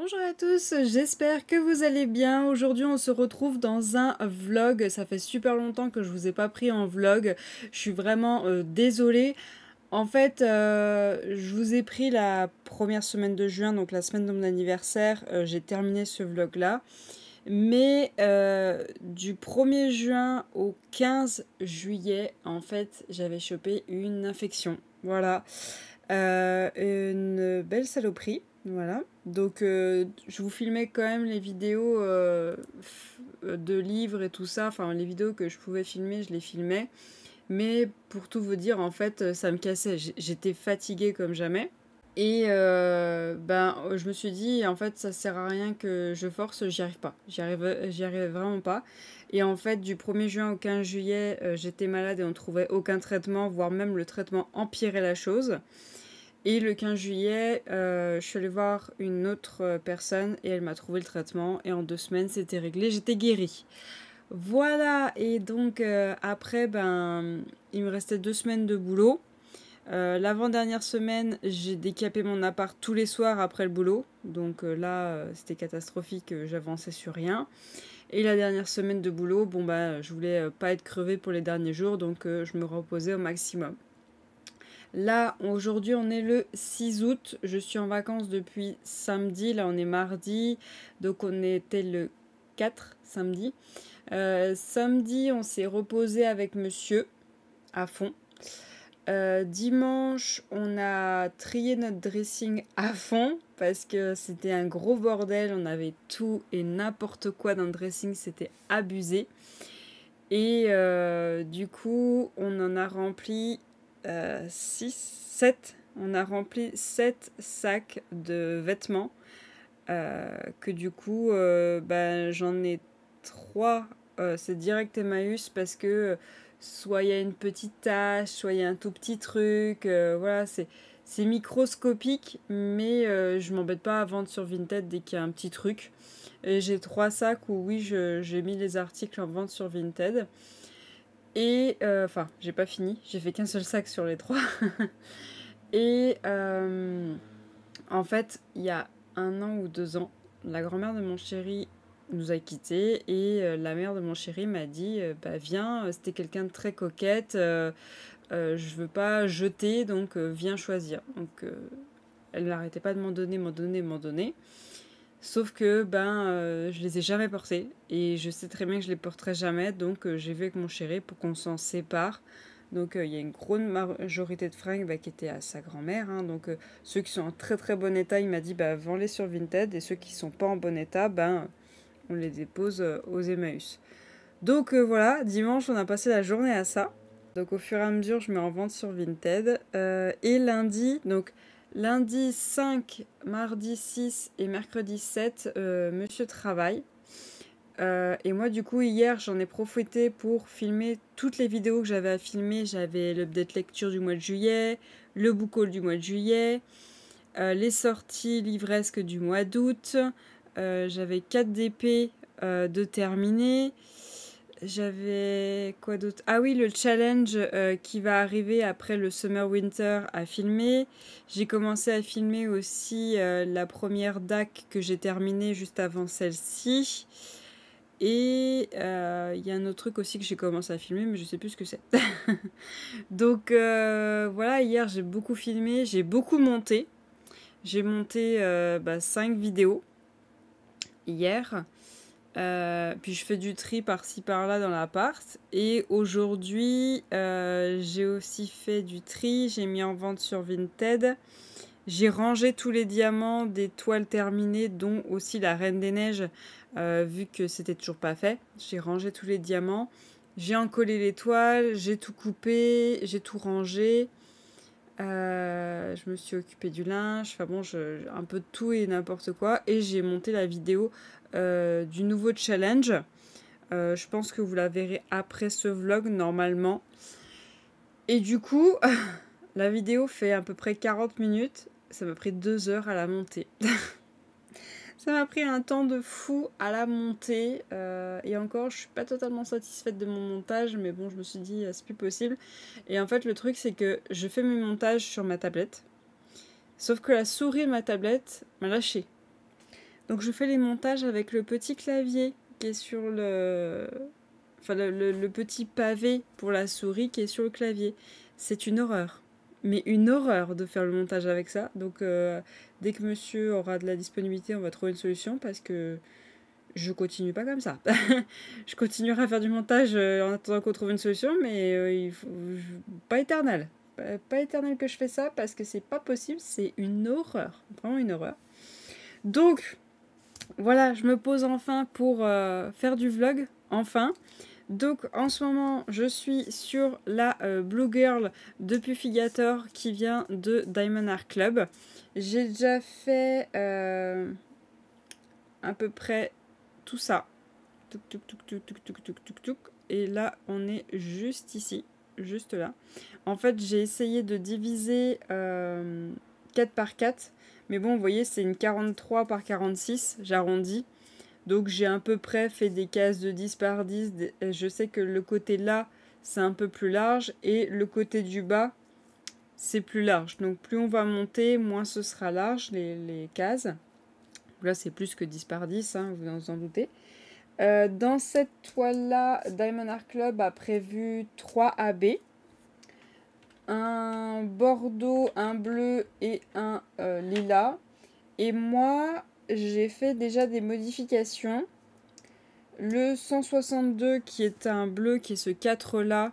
Bonjour à tous, j'espère que vous allez bien. Aujourd'hui on se retrouve dans un vlog. Ça fait super longtemps que je vous ai pas pris en vlog. Je suis vraiment désolée. En fait, je vous ai pris la première semaine de juin, donc la semaine de mon anniversaire. J'ai terminé ce vlog là. Mais du 1er juin au 15 juillet, en fait, j'avais chopé une infection. Voilà. Une belle saloperie. Voilà. Donc, je vous filmais quand même les vidéos de livres et tout ça. Enfin, les vidéos que je pouvais filmer, je les filmais. Mais pour tout vous dire, en fait, ça me cassait. J'étais fatiguée comme jamais. Et je me suis dit, en fait, ça sert à rien que je force, j'y arrive pas. J'y arrivais vraiment pas. Et en fait, du 1er juin au 15 juillet, j'étais malade et on trouvait aucun traitement, voire même le traitement empirait la chose. Et le 15 juillet, je suis allée voir une autre personne et elle m'a trouvé le traitement. Et en 2 semaines, c'était réglé, j'étais guérie. Voilà, et donc après, il me restait 2 semaines de boulot. L'avant-dernière semaine, j'ai décapé mon appart tous les soirs après le boulot. Donc là, c'était catastrophique, j'avançais sur rien. Et la dernière semaine de boulot, je voulais pas être crevée pour les derniers jours, donc je me reposais au maximum. Là, aujourd'hui, on est le 6 août. Je suis en vacances depuis samedi. Là, on est mardi. Donc, on était le 4 samedi. Samedi, on s'est reposé avec monsieur à fond. Dimanche, on a trié notre dressing à fond parce que c'était un gros bordel. On avait tout et n'importe quoi dans le dressing. C'était abusé. Et du coup, on en a rempli 6, 7. On a rempli 7 sacs de vêtements. Que du coup, j'en ai 3. C'est direct Emmaüs parce que soit il y a une petite tache, soit il y a un tout petit truc. Voilà, c'est microscopique, mais je m'embête pas à vendre sur Vinted dès qu'il y a un petit truc. Et j'ai 3 sacs où oui, j'ai mis les articles en vente sur Vinted. Et j'ai pas fini, j'ai fait qu'un seul sac sur les 3. Et en fait, il y a 1 an ou 2 ans, la grand-mère de mon chéri nous a quittés et la mère de mon chéri m'a dit viens, c'était quelqu'un de très coquette, je veux pas jeter, donc viens choisir. Donc elle n'arrêtait pas de m'en donner. Sauf que je les ai jamais portés et je sais très bien que je les porterai jamais, donc j'ai vu avec mon chéri pour qu'on s'en sépare. Donc il y a une grosse majorité de fringues qui étaient à sa grand-mère. Hein. Donc ceux qui sont en très très bon état, il m'a dit vends-les sur Vinted, et ceux qui sont pas en bon état, on les dépose aux Emmaüs. Donc voilà, dimanche on a passé la journée à ça. Donc au fur et à mesure je mets en vente sur Vinted. Et lundi, donc lundi 5, mardi 6 et mercredi 7, monsieur travaille. Et moi du coup hier j'en ai profité pour filmer toutes les vidéos que j'avais à filmer. J'avais l'update lecture du mois de juillet, le book haul du mois de juillet, les sorties livresques du mois d'août, j'avais 4 DP de terminer. J'avais quoi d'autre? Ah oui, le challenge qui va arriver après le Summer Winter à filmer. J'ai commencé à filmer aussi la première DAC que j'ai terminée juste avant celle-ci. Et il y a un autre truc aussi que j'ai commencé à filmer, mais je sais plus ce que c'est. Donc voilà, hier j'ai beaucoup filmé, j'ai beaucoup monté. J'ai monté 5 vidéos hier. Puis je fais du tri par-ci par-là dans l'appart. Et aujourd'hui, j'ai aussi fait du tri. J'ai mis en vente sur Vinted. J'ai rangé tous les diamants des toiles terminées, dont aussi la Reine des Neiges, vu que c'était toujours pas fait. J'ai rangé tous les diamants. J'ai encollé les toiles, j'ai tout coupé, j'ai tout rangé. Je me suis occupée du linge, enfin bon, un peu de tout et n'importe quoi. Et j'ai monté la vidéo du nouveau challenge. Je pense que vous la verrez après ce vlog normalement. Et du coup, la vidéo fait à peu près 40 minutes. Ça m'a pris 2 heures à la monter. Ça m'a pris un temps de fou à la monter. Et encore, je suis pas totalement satisfaite de mon montage. Mais bon, je me suis dit, c'est plus possible. Et en fait, le truc, c'est que je fais mes montages sur ma tablette. Sauf que la souris de ma tablette m'a lâché. Donc je fais les montages avec le petit clavier qui est sur le... Enfin le petit pavé pour la souris qui est sur le clavier. C'est une horreur. Mais une horreur de faire le montage avec ça. Donc dès que monsieur aura de la disponibilité, on va trouver une solution parce que je continue pas comme ça. Je continuerai à faire du montage en attendant qu'on trouve une solution, mais pas éternel. Pas éternel que je fais ça parce que c'est pas possible, c'est une horreur. Vraiment une horreur. Donc, voilà, je me pose enfin pour faire du vlog, enfin. Donc en ce moment, je suis sur la Blue Girl de Puffigator qui vient de Diamond Art Club. J'ai déjà fait à peu près tout ça. Et là, on est juste ici, juste là. En fait, j'ai essayé de diviser 4 par 4. Mais bon, vous voyez, c'est une 43 par 46, j'arrondis. Donc j'ai à peu près fait des cases de 10 par 10. Je sais que le côté là, c'est un peu plus large. Et le côté du bas, c'est plus large. Donc plus on va monter, moins ce sera large, les cases. Là, c'est plus que 10 par 10, hein, vous en doutez. Dans cette toile-là, Diamond Art Club a prévu 3 AB. Un bordeaux, un bleu et un lilas. Et moi, j'ai fait déjà des modifications. Le 162 qui est un bleu, qui est ce 4 là,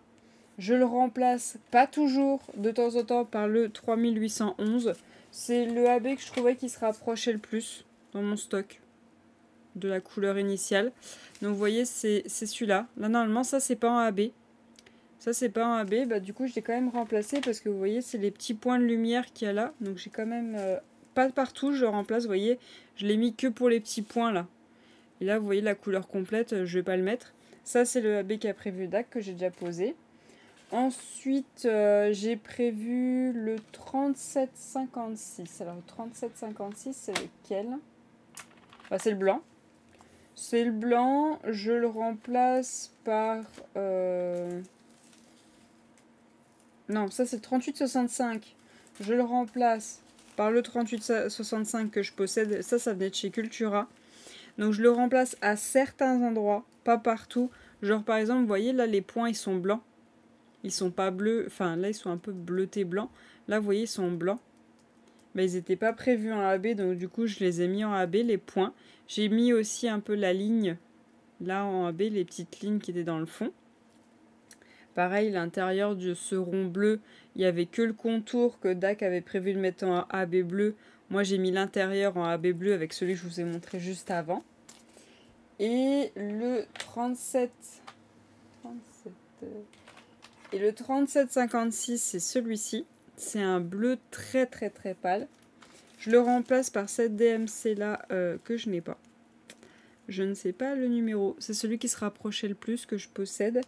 je le remplace pas toujours, de temps en temps, par le 3811. C'est le AB que je trouvais qui se rapprochait le plus dans mon stock de la couleur initiale. Donc vous voyez, c'est celui-là. Là, normalement, ça, c'est pas un AB. Ça, c'est pas un AB. Bah, du coup, je l'ai quand même remplacé parce que vous voyez, c'est les petits points de lumière qu'il y a là. Donc j'ai quand même... pas partout, je le remplace, vous voyez. Je l'ai mis que pour les petits points, là. Et là, vous voyez la couleur complète, je vais pas le mettre. Ça, c'est le AB qu'a prévu DAC que j'ai déjà posé. Ensuite, j'ai prévu le 3756. Alors, le 3756, c'est lequel? Bah, c'est le blanc. C'est le blanc. Je le remplace par... Non, ça, c'est le 3865. Je le remplace par le 3865 que je possède. Ça venait de chez Cultura. Donc je le remplace à certains endroits, pas partout. Genre par exemple, vous voyez là les points ils sont blancs. Ils sont pas bleus, enfin là ils sont un peu bleutés blancs. Là vous voyez ils sont blancs. Mais ils n'étaient pas prévus en AB donc du coup je les ai mis en AB les points. J'ai mis aussi un peu la ligne là en AB, les petites lignes qui étaient dans le fond. Pareil, l'intérieur de ce rond bleu, il n'y avait que le contour que DAC avait prévu de mettre en AB bleu. Moi j'ai mis l'intérieur en AB bleu avec celui que je vous ai montré juste avant. Et le 3756, c'est celui-ci. C'est un bleu très très très pâle. Je le remplace par cette DMC là que je n'ai pas. Je ne sais pas le numéro. C'est celui qui se rapprochait le plus que je possède.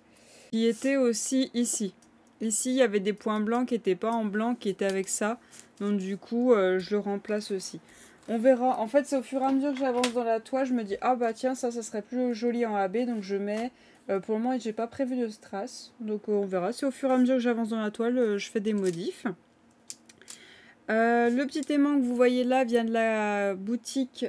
Qui était aussi ici. Ici, il y avait des points blancs qui n'étaient pas en blanc, qui étaient avec ça. Donc du coup, je le remplace aussi. On verra. En fait, c'est au fur et à mesure que j'avance dans la toile, je me dis, ah bah tiens, ça serait plus joli en AB. Donc je mets... pour le moment, j'ai pas prévu de strass. Donc on verra. C'est au fur et à mesure que j'avance dans la toile, je fais des modifs. Le petit aimant que vous voyez là vient de la boutique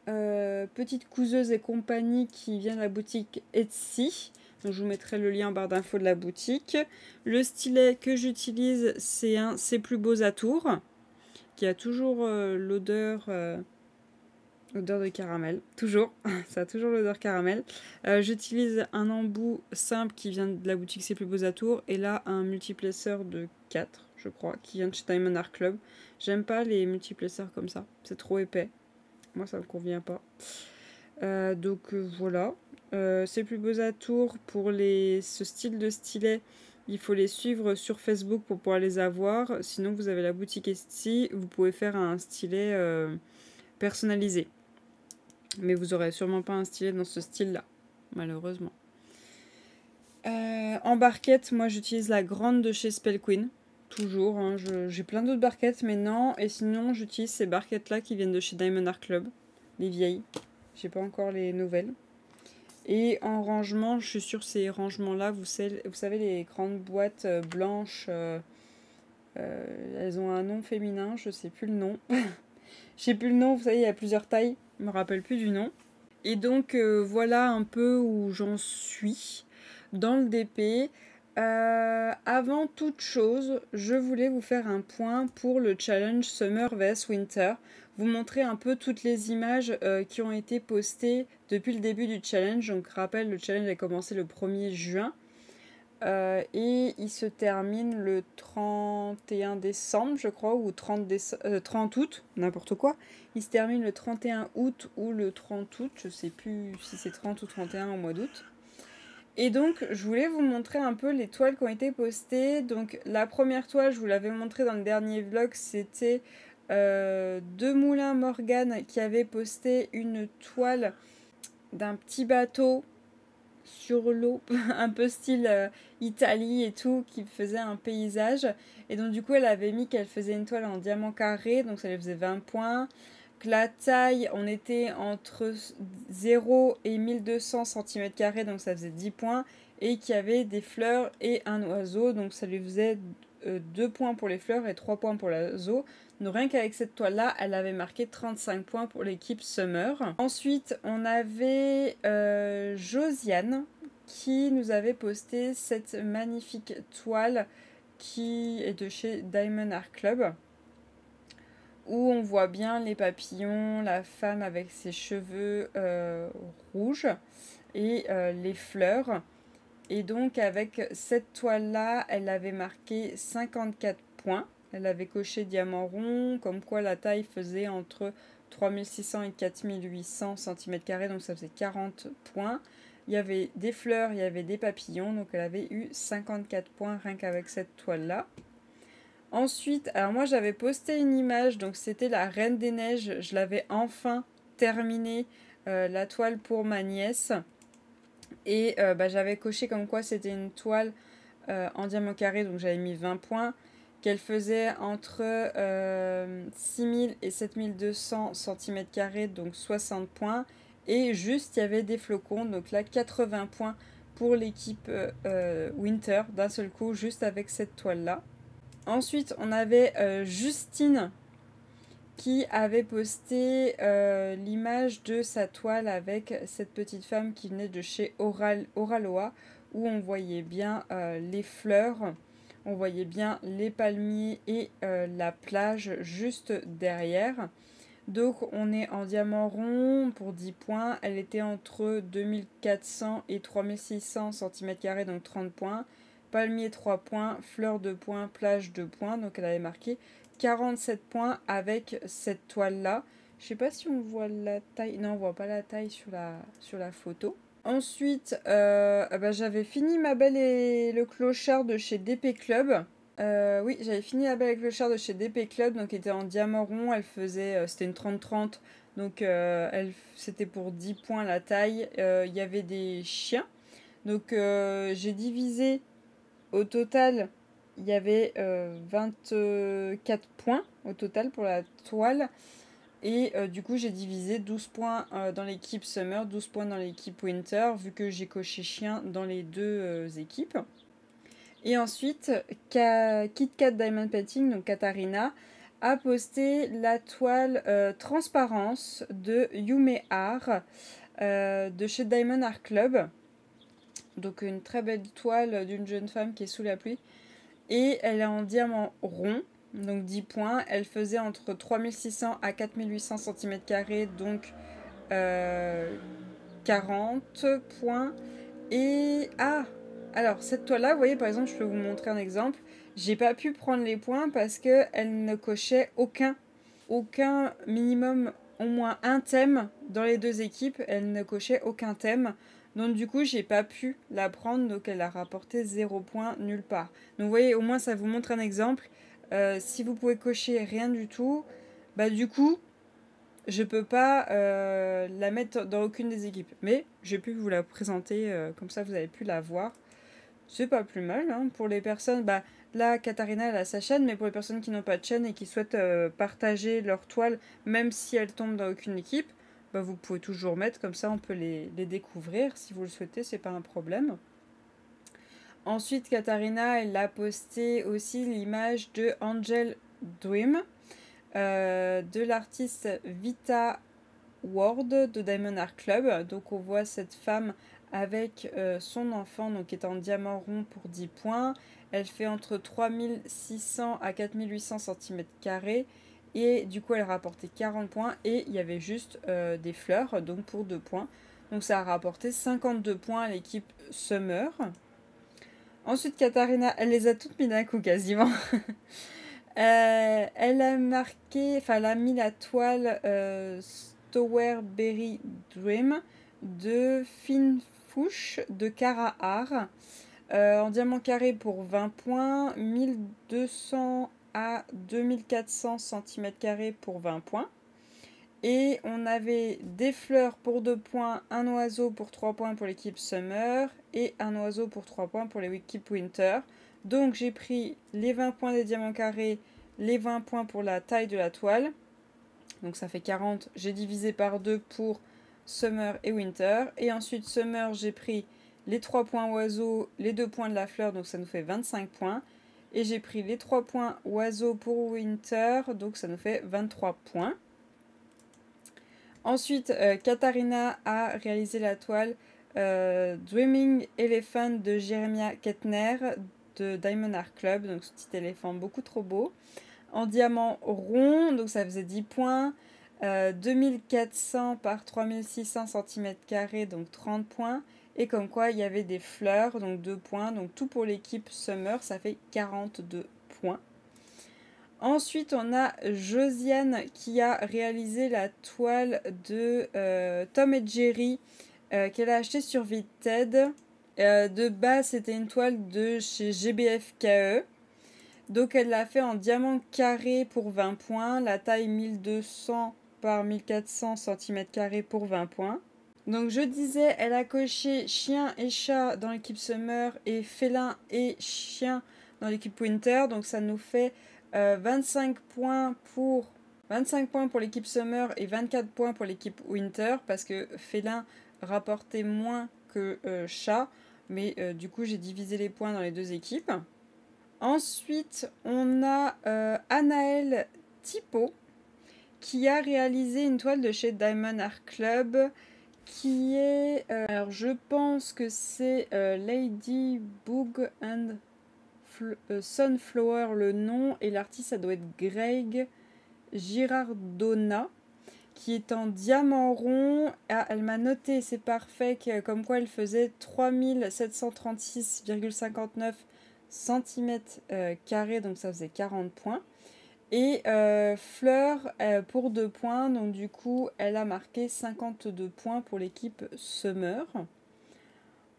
Petite Couseuse et compagnie, qui vient de la boutique Etsy. Donc je vous mettrai le lien en barre d'infos de la boutique. Le stylet que j'utilise, c'est un C'est plus beaux atours, qui a toujours l'odeur de caramel. Toujours, ça a toujours l'odeur caramel. J'utilise un embout simple qui vient de la boutique C'est plus beaux atours. Et là, un multiplesseur de 4, je crois, qui vient de chez Diamond Art Club. J'aime pas les multiplesseurs comme ça, c'est trop épais. Moi, ça me convient pas. Donc voilà. C'est plus beaux atours pour ce style de stylet. Il faut les suivre sur Facebook pour pouvoir les avoir. Sinon, vous avez la boutique Etsy. Vous pouvez faire un stylet personnalisé. Mais vous aurez sûrement pas un stylet dans ce style-là, malheureusement. En barquette, moi j'utilise la grande de chez Spell Queen. Toujours, hein. J'ai plein d'autres barquettes, mais non. Et sinon, j'utilise ces barquettes-là qui viennent de chez Diamond Art Club. Les vieilles. J'ai pas encore les nouvelles. Et en rangement, je suis sur ces rangements-là. Vous savez, les grandes boîtes blanches. Elles ont un nom féminin, je sais plus le nom. Je sais plus le nom, vous savez, il y a plusieurs tailles, je me rappelle plus du nom. Et donc voilà un peu où j'en suis dans le DP. Avant toute chose, je voulais vous faire un point pour le challenge Summer vs Winter. Vous montrer un peu toutes les images qui ont été postées depuis le début du challenge. Donc rappel, le challenge a commencé le 1er juin. Et il se termine le 31 décembre, je crois, ou 30 août, n'importe quoi. Il se termine le 31 août ou le 30 août, je sais plus si c'est 30 ou 31 au mois d'août. Et donc, je voulais vous montrer un peu les toiles qui ont été postées. Donc, la première toile, je vous l'avais montré dans le dernier vlog, c'était Deux Moulins Morgane qui avait posté une toile d'un petit bateau sur l'eau, un peu style Italie et tout, qui faisait un paysage. Et donc du coup, elle avait mis qu'elle faisait une toile en diamant carré, donc ça lui faisait 20 points. Que la taille, on était entre 0 et 1200 cm², donc ça faisait 10 points. Et qu'il y avait des fleurs et un oiseau, donc ça lui faisait 2 points pour les fleurs et 3 points pour l'oiseau. Donc rien qu'avec cette toile-là, elle avait marqué 35 points pour l'équipe Summer. Ensuite, on avait Josiane qui nous avait posté cette magnifique toile qui est de chez Diamond Art Club, où on voit bien les papillons, la femme avec ses cheveux rouges et les fleurs. Et donc avec cette toile-là, elle avait marqué 54 points. Elle avait coché diamant rond, comme quoi la taille faisait entre 3600 et 4800 cm², donc ça faisait 40 points. Il y avait des fleurs, il y avait des papillons, donc elle avait eu 54 points rien qu'avec cette toile-là. Ensuite, alors moi j'avais posté une image, donc c'était la Reine des Neiges, je l'avais enfin terminée, la toile pour ma nièce. Et j'avais coché comme quoi c'était une toile en diamant carré, donc j'avais mis 20 points, qu'elle faisait entre 6000 et 7200 cm², donc 60 points. Et juste, il y avait des flocons, donc là 80 points pour l'équipe Winter, d'un seul coup, juste avec cette toile-là. Ensuite, on avait Justine qui avait posté l'image de sa toile avec cette petite femme qui venait de chez Oraloa, où on voyait bien les fleurs, on voyait bien les palmiers et la plage juste derrière. Donc on est en diamant rond pour 10 points, elle était entre 2400 et 3600 cm², donc 30 points. Palmier 3 points, fleurs 2 points, plage 2 points, donc elle avait marqué 47 points avec cette toile-là. Je sais pas si on voit la taille. Non, on voit pas la taille sur la photo. Ensuite, j'avais fini Ma Belle et le Clochard de chez DP Club. Oui, j'avais fini La Belle et le Clochard de chez DP Club, donc elle était en diamant rond. Elle faisait, c'était une 30-30, donc c'était pour 10 points la taille. Il y avait des chiens. Donc j'ai divisé au total. Il y avait 24 points au total pour la toile. Et du coup, j'ai divisé 12 points dans l'équipe Summer, 12 points dans l'équipe Winter, vu que j'ai coché chien dans les deux équipes. Et ensuite, KitKat Diamond Painting, donc Katharina, a posté la toile Transparence de Yume Art de chez Diamond Art Club. Donc une très belle toile d'une jeune femme qui est sous la pluie. Et elle est en diamant rond, donc 10 points. Elle faisait entre 3600 à 4800 cm², donc 40 points. Et alors cette toile-là, vous voyez, par exemple, je peux vous montrer un exemple. J'ai pas pu prendre les points parce qu'elle ne cochait aucun minimum, au moins un thème dans les deux équipes. Elle ne cochait aucun thème. Donc du coup, j'ai pas pu la prendre, donc elle a rapporté 0 points nulle part. Donc vous voyez, au moins ça vous montre un exemple. Si vous pouvez cocher rien du tout, du coup, je peux pas la mettre dans aucune des équipes. Mais j'ai pu vous la présenter, comme ça vous avez pu la voir. C'est pas plus mal, hein. Pour les personnes, là, Katharina, elle a sa chaîne, mais pour les personnes qui n'ont pas de chaîne et qui souhaitent partager leur toile, même si elles tombent dans aucune équipe, vous pouvez toujours mettre, comme ça on peut les découvrir. Si vous le souhaitez, c'est pas un problème. Ensuite, Katharina, elle a posté aussi l'image de Angel Dream. de l'artiste Vita Ward de Diamond Art Club. Donc on voit cette femme avec son enfant, donc qui est en diamant rond pour 10 points. Elle fait entre 3600 à 4800 cm². Et du coup, elle rapportait 40 points. Et il y avait juste des fleurs, donc pour 2 points. Donc ça a rapporté 52 points à l'équipe Summer. Ensuite, Katharina, elle les a toutes mis d'un coup quasiment. Elle a marqué, enfin, elle a mis la toile Strawberry Dream de Finfouche de Carahar en diamant carré pour 20 points, 1200 à 2400 cm² pour 20 points. Et on avait des fleurs pour 2 points, un oiseau pour 3 points pour l'équipe Summer et un oiseau pour 3 points pour l'équipe Winter. Donc j'ai pris les 20 points des diamants carrés, les 20 points pour la taille de la toile. Donc ça fait 40. J'ai divisé par 2 pour Summer et Winter. Et ensuite Summer, j'ai pris les 3 points oiseau, les 2 points de la fleur, donc ça nous fait 25 points. Et j'ai pris les 3 points oiseau pour Winter, donc ça nous fait 23 points. Ensuite, Katharina a réalisé la toile Dreaming Elephant de Jeremiah Kettner de Diamond Art Club. Donc ce petit éléphant beaucoup trop beau. En diamant rond, donc ça faisait 10 points. 2400 par 3600 cm², donc 30 points. Et comme quoi, il y avait des fleurs, donc 2 points. Donc tout pour l'équipe Summer, ça fait 42 points. Ensuite, on a Josiane qui a réalisé la toile de Tom et Jerry qu'elle a acheté sur Vinted. De base, c'était une toile de chez GBFKE. Donc, elle l'a fait en diamant carré pour 20 points, la taille 1200 par 1400 cm² pour 20 points. Donc, je disais, elle a coché chien et chat dans l'équipe Summer et félin et chien dans l'équipe Winter. Donc, ça nous fait 25 points pour l'équipe Summer et 24 points pour l'équipe Winter parce que félin rapportait moins que chat, mais du coup j'ai divisé les points dans les deux équipes. Ensuite on a Anaël Thibault qui a réalisé une toile de chez Diamond Art Club qui est alors je pense que c'est Lady Bug and Sunflower le nom, et l'artiste ça doit être Greg Girardona, qui est en diamant rond. Ah, elle m'a noté, c'est parfait, comme quoi elle faisait 3736,59 cm², donc ça faisait 40 points. Et fleur pour 2 points, donc du coup elle a marqué 52 points pour l'équipe Summer.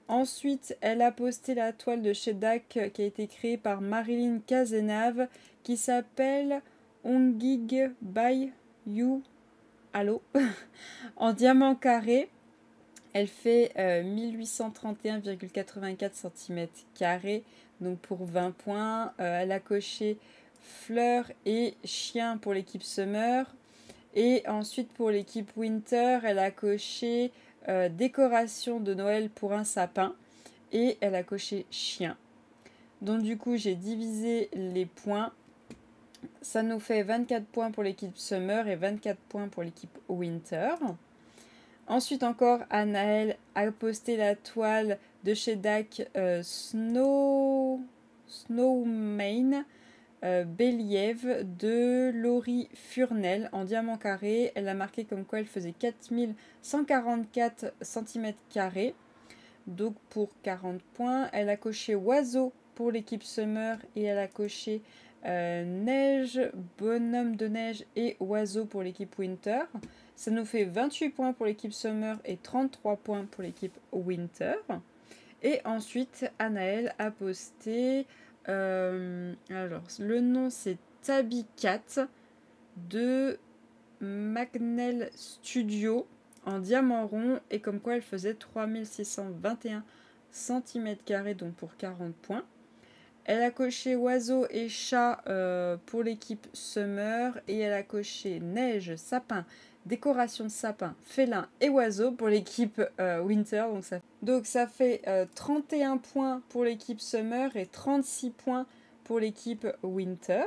Ensuite, elle a posté la toile de chez DAC qui a été créée par Marilyn Cazenave qui s'appelle Ongig by You Allo en diamant carré. Elle fait 1831,84 cm², donc pour 20 points. Elle a coché fleurs et chien pour l'équipe Summer. Et ensuite pour l'équipe Winter, elle a coché décoration de Noël pour un sapin et elle a coché chien. Donc du coup j'ai divisé les points. Ça nous fait 24 points pour l'équipe Summer et 24 points pour l'équipe Winter. Ensuite encore, Anaël a posté la toile de chez DAC Snowmane Believ de Laurie Furnel en diamant carré. Elle a marqué comme quoi elle faisait 4144 cm², donc pour 40 points. Elle a coché oiseau pour l'équipe Summer et elle a coché neige, bonhomme de neige et oiseau pour l'équipe Winter. Ça nous fait 28 points pour l'équipe Summer et 33 points pour l'équipe Winter. Et ensuite, Anaël a posté... alors, le nom c'est Tabicat de Magnell Studio en diamant rond et comme quoi elle faisait 3621 cm², donc pour 40 points. Elle a coché oiseau et chat pour l'équipe Summer et elle a coché neige, sapin, décoration de sapin, félin et oiseau pour l'équipe Winter. Donc ça fait 31 points pour l'équipe Summer et 36 points pour l'équipe Winter.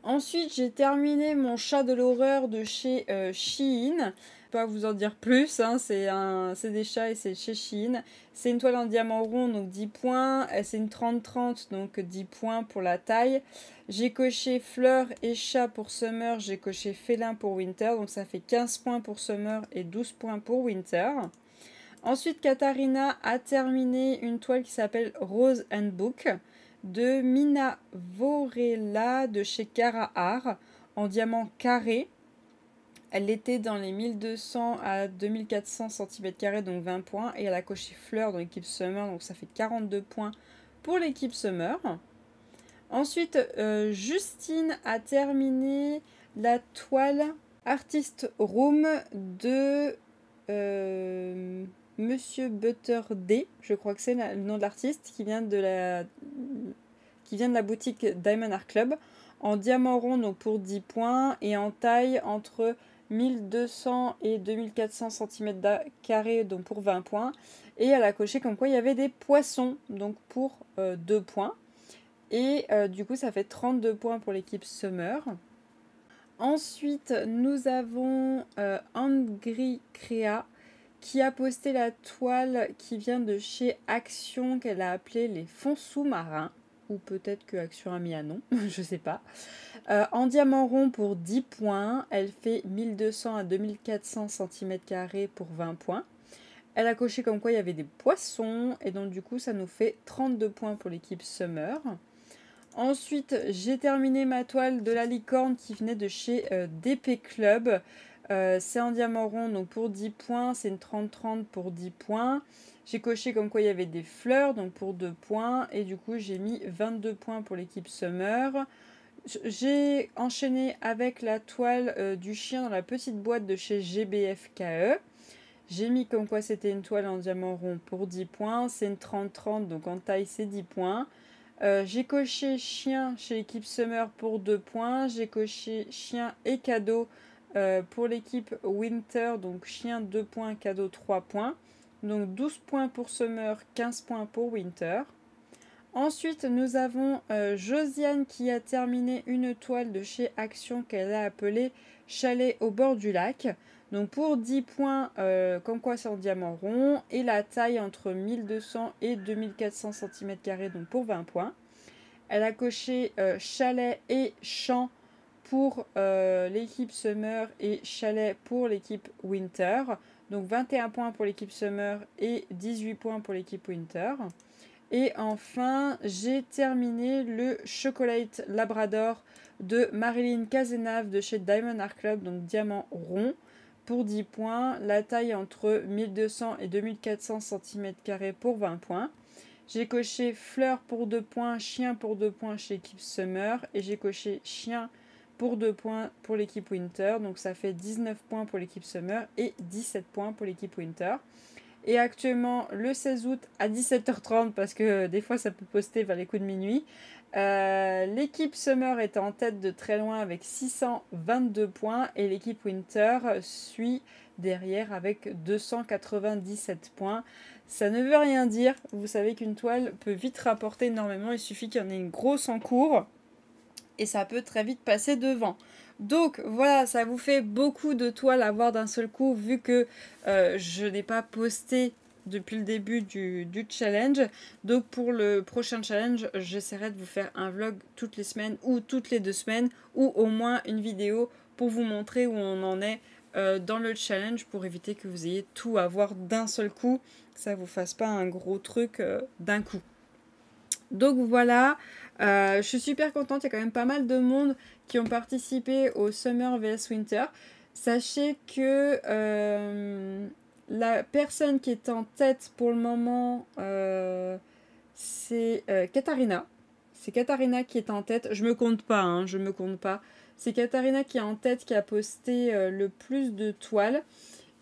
Ensuite, j'ai terminé mon chat de l'horreur de chez Shein. Je vais pas vous en dire plus, hein, c'est des chats et c'est chez Shein. C'est une toile en diamant rond, donc 10 points. C'est une 30-30, donc 10 points pour la taille. J'ai coché fleurs et chat pour summer, j'ai coché félin pour winter, donc ça fait 15 points pour summer et 12 points pour winter. Ensuite, Katharina a terminé une toile qui s'appelle Rose and Book de Mina Vorella de chez Cara Art en diamant carré. Elle était dans les 1200 à 2400 cm², donc 20 points. Et elle a coché fleur dans l'équipe Summer, donc ça fait 42 points pour l'équipe Summer. Ensuite, Justine a terminé la toile Artist Room de Monsieur Butter D, je crois que c'est le nom de l'artiste, qui vient de la boutique Diamond Art Club, en diamant rond donc pour 10 points et en taille entre 1200 et 2400 cm² donc pour 20 points. Et elle a coché comme quoi il y avait des poissons donc pour 2 points. Et du coup ça fait 32 points pour l'équipe Summer. Ensuite nous avons Angry Crea qui a posté la toile qui vient de chez Action qu'elle a appelée les fonds sous-marins. Ou peut-être que Action a mis un nom, je sais pas. En diamant rond pour 10 points, elle fait 1200 à 2400 cm² pour 20 points. Elle a coché comme quoi il y avait des poissons, et donc du coup ça nous fait 32 points pour l'équipe Summer. Ensuite, j'ai terminé ma toile de la licorne qui venait de chez DP Club. C'est en diamant rond, donc pour 10 points, c'est une 30-30 pour 10 points. J'ai coché comme quoi il y avait des fleurs, donc pour 2 points. Et du coup, j'ai mis 22 points pour l'équipe Summer. J'ai enchaîné avec la toile du chien dans la petite boîte de chez GBFKE. J'ai mis comme quoi c'était une toile en diamant rond pour 10 points. C'est une 30-30, donc en taille, c'est 10 points. J'ai coché chien chez l'équipe Summer pour 2 points. J'ai coché chien et cadeau pour l'équipe Winter, donc chien 2 points, cadeau 3 points. Donc 12 points pour Summer, 15 points pour Winter. Ensuite, nous avons Josiane qui a terminé une toile de chez Action qu'elle a appelée Chalet au bord du lac. Donc pour 10 points, comme quoi c'est en diamant rond, et la taille entre 1200 et 2400 cm², donc pour 20 points. Elle a coché chalet et champ pour l'équipe Summer et chalet pour l'équipe Winter. Donc 21 points pour l'équipe Summer et 18 points pour l'équipe Winter. Et enfin, j'ai terminé le Chocolate Labrador de Marilyn Cazenave de chez Diamond Art Club, donc diamant rond, pour 10 points. La taille entre 1200 et 2400 cm² pour 20 points. J'ai coché fleur pour 2 points, chien pour 2 points chez l'équipe Summer. Et j'ai coché chien pour 2 points pour l'équipe Winter. Donc ça fait 19 points pour l'équipe Summer et 17 points pour l'équipe Winter. Et actuellement, le 16 août à 17h30, parce que des fois ça peut poster vers les coups de minuit, l'équipe Summer est en tête de très loin avec 622 points et l'équipe Winter suit derrière avec 297 points. Ça ne veut rien dire, vous savez qu'une toile peut vite rapporter énormément, il suffit qu'il y en ait une grosse en cours et ça peut très vite passer devant. Donc voilà, ça vous fait beaucoup de toiles à voir d'un seul coup vu que je n'ai pas posté depuis le début du challenge. Donc pour le prochain challenge, j'essaierai de vous faire un vlog toutes les semaines ou toutes les 2 semaines ou au moins une vidéo pour vous montrer où on en est dans le challenge pour éviter que vous ayez tout à voir d'un seul coup, que ça ne vous fasse pas un gros truc d'un coup. Donc voilà, je suis super contente, il y a quand même pas mal de monde qui ont participé au Summer vs Winter. Sachez que la personne qui est en tête pour le moment, c'est Katharina. C'est Katharina qui est en tête. Je me compte pas, hein, je me compte pas. C'est Katharina qui est en tête, qui a posté le plus de toiles,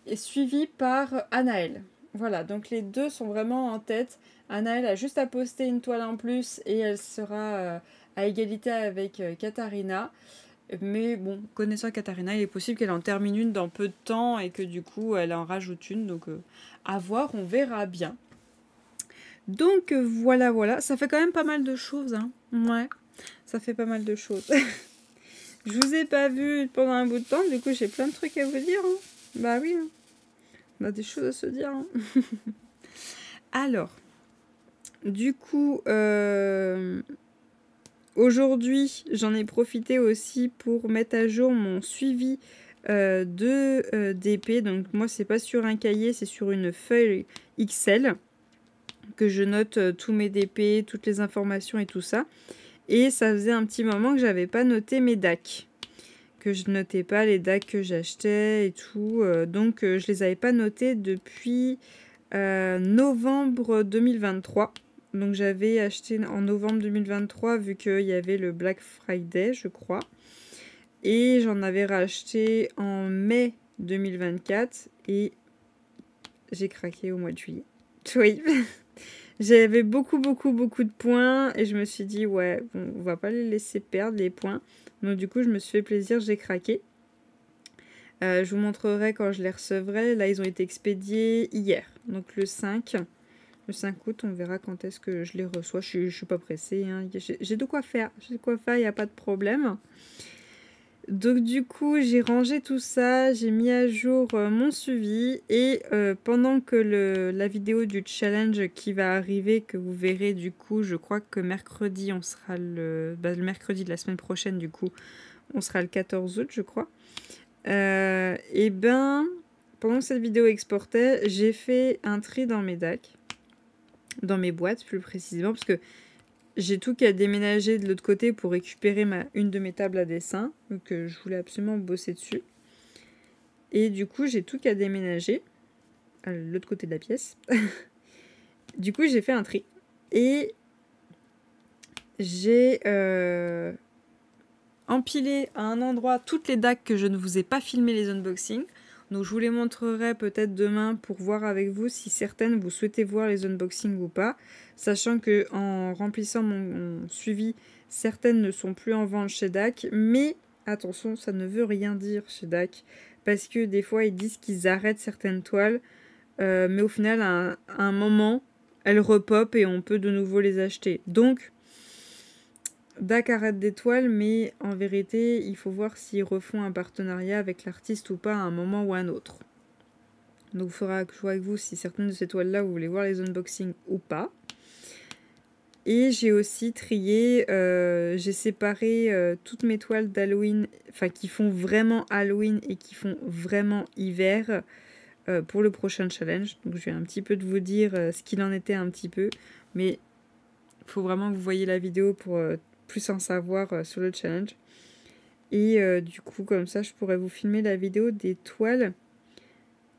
et suivie par Anaël. Voilà, donc les deux sont vraiment en tête. Anaël a juste à poster une toile en plus et elle sera à égalité avec Katharina. Mais bon, connaissant Katharina, il est possible qu'elle en termine une dans peu de temps et que du coup elle en rajoute une. Donc à voir, on verra bien. Donc voilà, ça fait quand même pas mal de choses. Hein. Ouais, ça fait pas mal de choses. Je vous ai pas vu pendant un bout de temps, du coup j'ai plein de trucs à vous dire. Hein. Bah oui, hein. On a des choses à se dire. Hein. Alors, du coup, aujourd'hui, j'en ai profité aussi pour mettre à jour mon suivi de DP. Donc moi, c'est pas sur un cahier, c'est sur une feuille Excel que je note tous mes DP, toutes les informations et tout ça. Et ça faisait un petit moment que j'avais pas noté mes DAC. Que je notais pas les DAC que j'achetais et tout. Donc je les avais pas notés depuis novembre 2023. Donc j'avais acheté en novembre 2023 vu qu'il y avait le Black Friday, je crois. Et j'en avais racheté en mai 2024 et j'ai craqué au mois de juillet. Oui. J'avais beaucoup de points et je me suis dit, ouais, bon, on va pas les laisser perdre les points. Donc du coup, je me suis fait plaisir, j'ai craqué. Je vous montrerai quand je les recevrai. Là, ils ont été expédiés hier, donc le 5 août. On verra quand est-ce que je les reçois. Je suis pas pressée, hein. J'ai de quoi faire. J'ai de quoi faire, il n'y a pas de problème. Donc du coup, j'ai rangé tout ça, j'ai mis à jour mon suivi et pendant que la vidéo du challenge qui va arriver, que vous verrez du coup, je crois que mercredi, on sera le mercredi de la semaine prochaine du coup, on sera le 14 août je crois. Et ben, pendant que cette vidéo exportait, j'ai fait un tri dans mes DAC, dans mes boîtes plus précisément, parce que j'ai tout qu'à déménager de l'autre côté pour récupérer une de mes tables à dessin. Donc je voulais absolument bosser dessus. Et du coup, j'ai tout qu'à déménager à l'autre côté de la pièce. Du coup, j'ai fait un tri. Et j'ai empilé à un endroit toutes les DAC que je ne vous ai pas filmé les unboxings. Donc je vous les montrerai peut-être demain pour voir avec vous si certaines vous souhaitez voir les unboxings ou pas. Sachant que en remplissant mon suivi, certaines ne sont plus en vente chez DAC. Mais attention, ça ne veut rien dire chez DAC. Parce que des fois, ils disent qu'ils arrêtent certaines toiles. Mais au final, à un moment, elles repopent et on peut de nouveau les acheter. Donc, DAC arrête des toiles, mais en vérité, il faut voir s'ils refont un partenariat avec l'artiste ou pas à un moment ou à un autre. Donc il faudra que je vois avec vous si certaines de ces toiles-là, vous voulez voir les unboxings ou pas. Et j'ai aussi trié, j'ai séparé toutes mes toiles d'Halloween, enfin qui font vraiment Halloween et qui font vraiment hiver pour le prochain challenge. Donc je vais un petit peu de vous dire ce qu'il en était un petit peu, mais il faut vraiment que vous voyez la vidéo pour plus en savoir sur le challenge. Et du coup, comme ça, je pourrais vous filmer la vidéo des toiles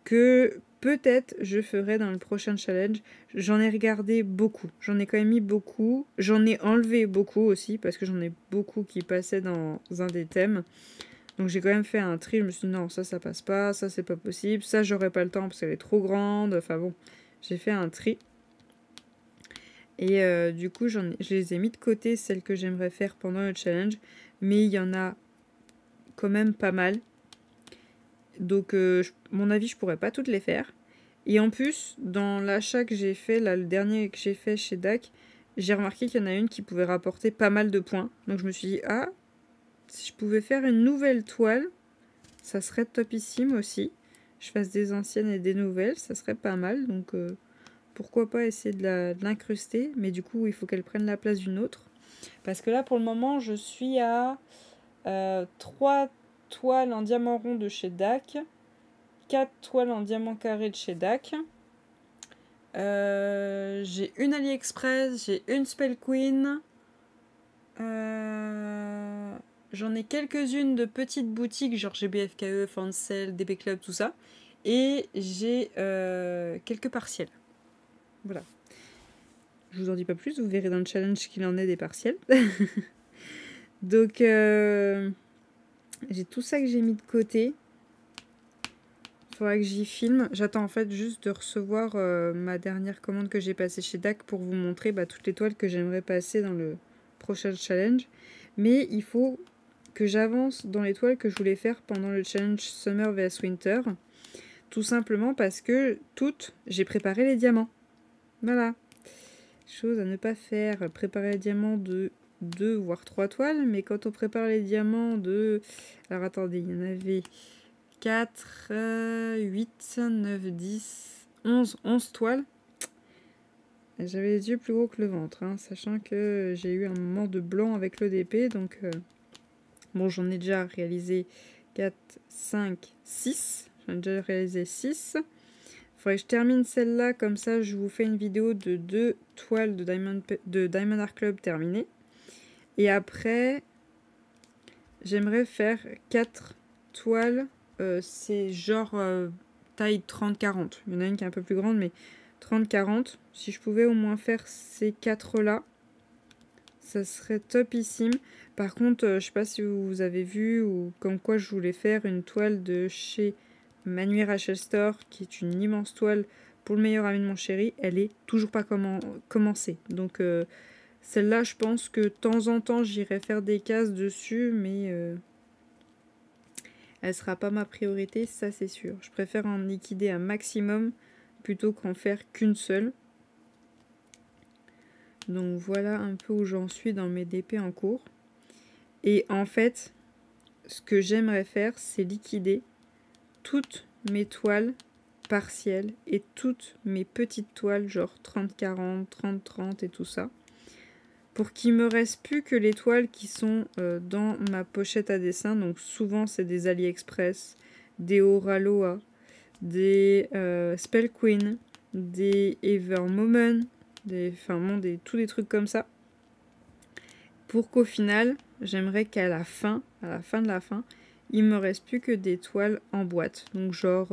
que peut-être je ferai dans le prochain challenge. J'en ai regardé beaucoup. J'en ai quand même mis beaucoup. J'en ai enlevé beaucoup aussi parce que j'en ai beaucoup qui passaient dans un des thèmes. Donc j'ai quand même fait un tri. Je me suis dit non, ça passe pas. Ça, c'est pas possible. Ça, j'aurais pas le temps parce qu'elle est trop grande. Enfin bon, j'ai fait un tri. Et du coup, je les ai mis de côté, celles que j'aimerais faire pendant le challenge. Mais il y en a quand même pas mal. Donc, mon avis, je pourrais pas toutes les faire. Et en plus, dans l'achat que j'ai fait, là, le dernier que j'ai fait chez DAC, j'ai remarqué qu'il y en a une qui pouvait rapporter pas mal de points. Donc je me suis dit, ah, si je pouvais faire une nouvelle toile, ça serait topissime aussi. Je fasse des anciennes et des nouvelles, ça serait pas mal. Donc pourquoi pas essayer de l'incruster. Mais du coup, il faut qu'elle prenne la place d'une autre. Parce que là, pour le moment, je suis à 3 toiles en diamant rond de chez DAC. 4 toiles en diamant carré de chez DAC. J'ai une AliExpress, j'ai une Spell Queen. J'en ai quelques-unes de petites boutiques, genre GBFKE, Fancel, DB Club, tout ça. Et j'ai quelques partiels. Voilà. Je vous en dis pas plus, vous verrez dans le challenge qu'il en est des partiels. Donc, j'ai tout ça que j'ai mis de côté. Il faudra que j'y filme. J'attends en fait juste de recevoir ma dernière commande que j'ai passée chez DAC pour vous montrer toutes les toiles que j'aimerais passer dans le prochain challenge. Mais il faut que j'avance dans les toiles que je voulais faire pendant le challenge Summer vs Winter. Tout simplement parce que toutes, j'ai préparé les diamants. Voilà. Chose à ne pas faire. Préparer les diamants de 2 voire 3 toiles, mais quand on prépare les diamants de... Alors attendez, il y en avait 4, 8, 9, 10, 11 toiles. J'avais les yeux plus gros que le ventre, hein, sachant que j'ai eu un moment de blanc avec l'EDP, donc bon, j'en ai déjà réalisé 4, 5, 6. J'en ai déjà réalisé 6. Il faudrait que je termine celle-là, comme ça je vous fais une vidéo de 2 toiles de Diamond Art Club terminées. Et après, j'aimerais faire 4 toiles, c'est genre taille 30-40. Il y en a une qui est un peu plus grande, mais 30-40. Si je pouvais au moins faire ces 4-là, ça serait topissime. Par contre, je sais pas si vous avez vu ou comme quoi je voulais faire une toile de chez Manu Rachel Store, qui est une immense toile pour le meilleur ami de mon chéri. Elle est toujours pas commencée. Donc celle-là, je pense que de temps en temps, j'irai faire des cases dessus, mais elle sera pas ma priorité, ça c'est sûr. Je préfère en liquider un maximum plutôt qu'en faire qu'une seule. Donc voilà un peu où j'en suis dans mes DP en cours. Et en fait, ce que j'aimerais faire, c'est liquider toutes mes toiles partielles et toutes mes petites toiles, genre 30-40, 30-30 et tout ça. Pour qu'il me reste plus que les toiles qui sont dans ma pochette à dessin. Donc souvent c'est des AliExpress, des Oraloa, des Spell Queen, des Evermomen, tous des trucs comme ça. Pour qu'au final, j'aimerais qu'à la fin de la fin, il me reste plus que des toiles en boîte. Donc genre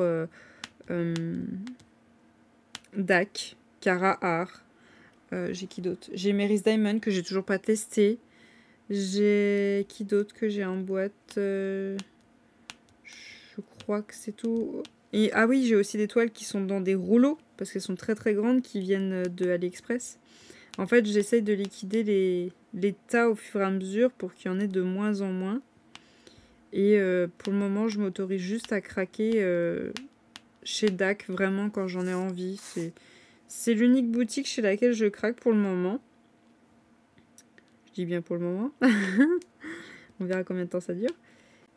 DAC, Cara Art. J'ai qui d'autre? J'ai Mary's Diamond que j'ai toujours pas testé. J'ai qui d'autre que j'ai en boîte? Je crois que c'est tout. Et, ah oui, j'ai aussi des toiles qui sont dans des rouleaux parce qu'elles sont très très grandes qui viennent de AliExpress. En fait, j'essaye de liquider les tas au fur et à mesure pour qu'il y en ait de moins en moins. Et pour le moment, je m'autorise juste à craquer chez DAC, vraiment quand j'en ai envie. C'est l'unique boutique chez laquelle je craque pour le moment. Je dis bien pour le moment. On verra combien de temps ça dure.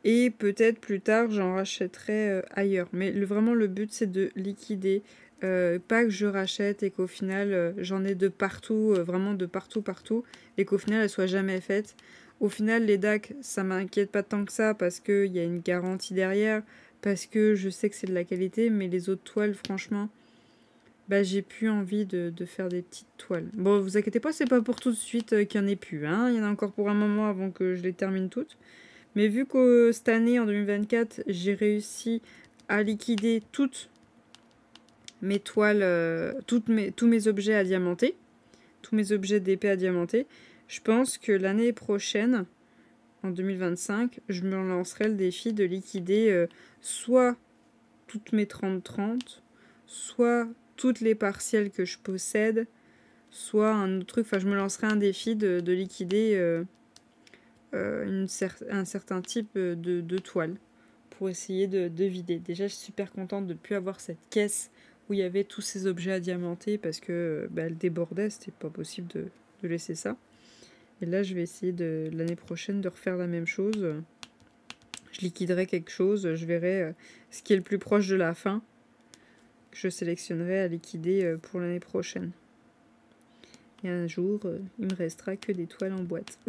Et peut-être plus tard, j'en rachèterai ailleurs. Mais vraiment, le but, c'est de liquider. Pas que je rachète et qu'au final, j'en ai de partout, vraiment de partout. Et qu'au final, elles soient jamais faites. Au final, les DAC, ça m'inquiète pas tant que ça parce qu'il y a une garantie derrière. Parce que je sais que c'est de la qualité. Mais les autres toiles, franchement... Bah, j'ai plus envie de faire des petites toiles. Bon, vous inquiétez pas, c'est pas pour tout de suite qu'il y en ait plus. Hein. Il y en a encore pour un moment avant que je les termine toutes. Mais vu que cette année, en 2024, j'ai réussi à liquider toutes mes toiles, tous mes objets à diamanter, tous mes objets d'épée à diamanter, je pense que l'année prochaine, en 2025, je me lancerai le défi de liquider soit toutes mes 30-30, soit toutes les partielles que je possède, soit un autre truc, enfin je me lancerai un défi de liquider un certain type de toile pour essayer de vider. Déjà je suis super contente de ne plus avoir cette caisse où il y avait tous ces objets à diamanter parce que elle débordait, c'était pas possible de laisser ça. Et là je vais essayer l'année prochaine de refaire la même chose. Je liquiderai quelque chose, je verrai ce qui est le plus proche de la fin. Je sélectionnerai à liquider pour l'année prochaine. Et un jour, il me restera que des toiles en boîte.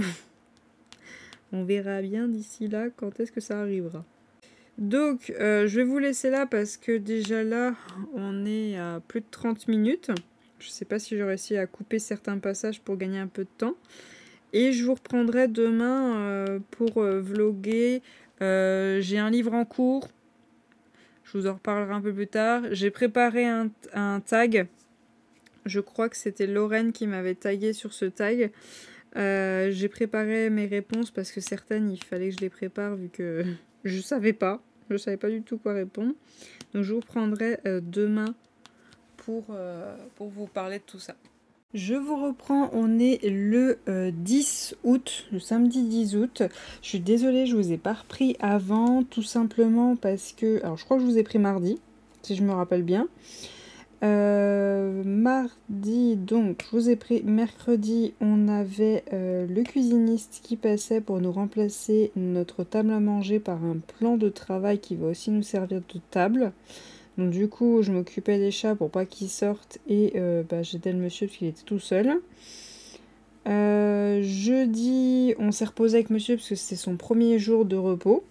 On verra bien d'ici là quand est-ce que ça arrivera. Donc, je vais vous laisser là parce que déjà là, on est à plus de 30 minutes. Je ne sais pas si j'aurai réussi à couper certains passages pour gagner un peu de temps. Et je vous reprendrai demain pour vlogger. J'ai un livre en cours. Je vous en reparlerai un peu plus tard. J'ai préparé un tag. Je crois que c'était Lorraine qui m'avait tagué sur ce tag. J'ai préparé mes réponses parce que certaines, il fallait que je les prépare vu que je savais pas. Je savais pas du tout quoi répondre. Donc je vous reprendrai demain pour vous parler de tout ça. Je vous reprends, on est le 10 août, le samedi 10 août. Je suis désolée, je vous ai pas repris avant, tout simplement parce que... Alors je crois que je vous ai pris mardi, si je me rappelle bien. Mardi, donc, je vous ai pris mercredi, on avait le cuisiniste qui passait pour nous remplacer notre table à manger par un plan de travail qui va aussi nous servir de table. Donc du coup, je m'occupais des chats pour pas qu'ils sortent et j'aidais le monsieur parce qu'il était tout seul. Jeudi, on s'est reposé avec monsieur parce que c'était son premier jour de repos.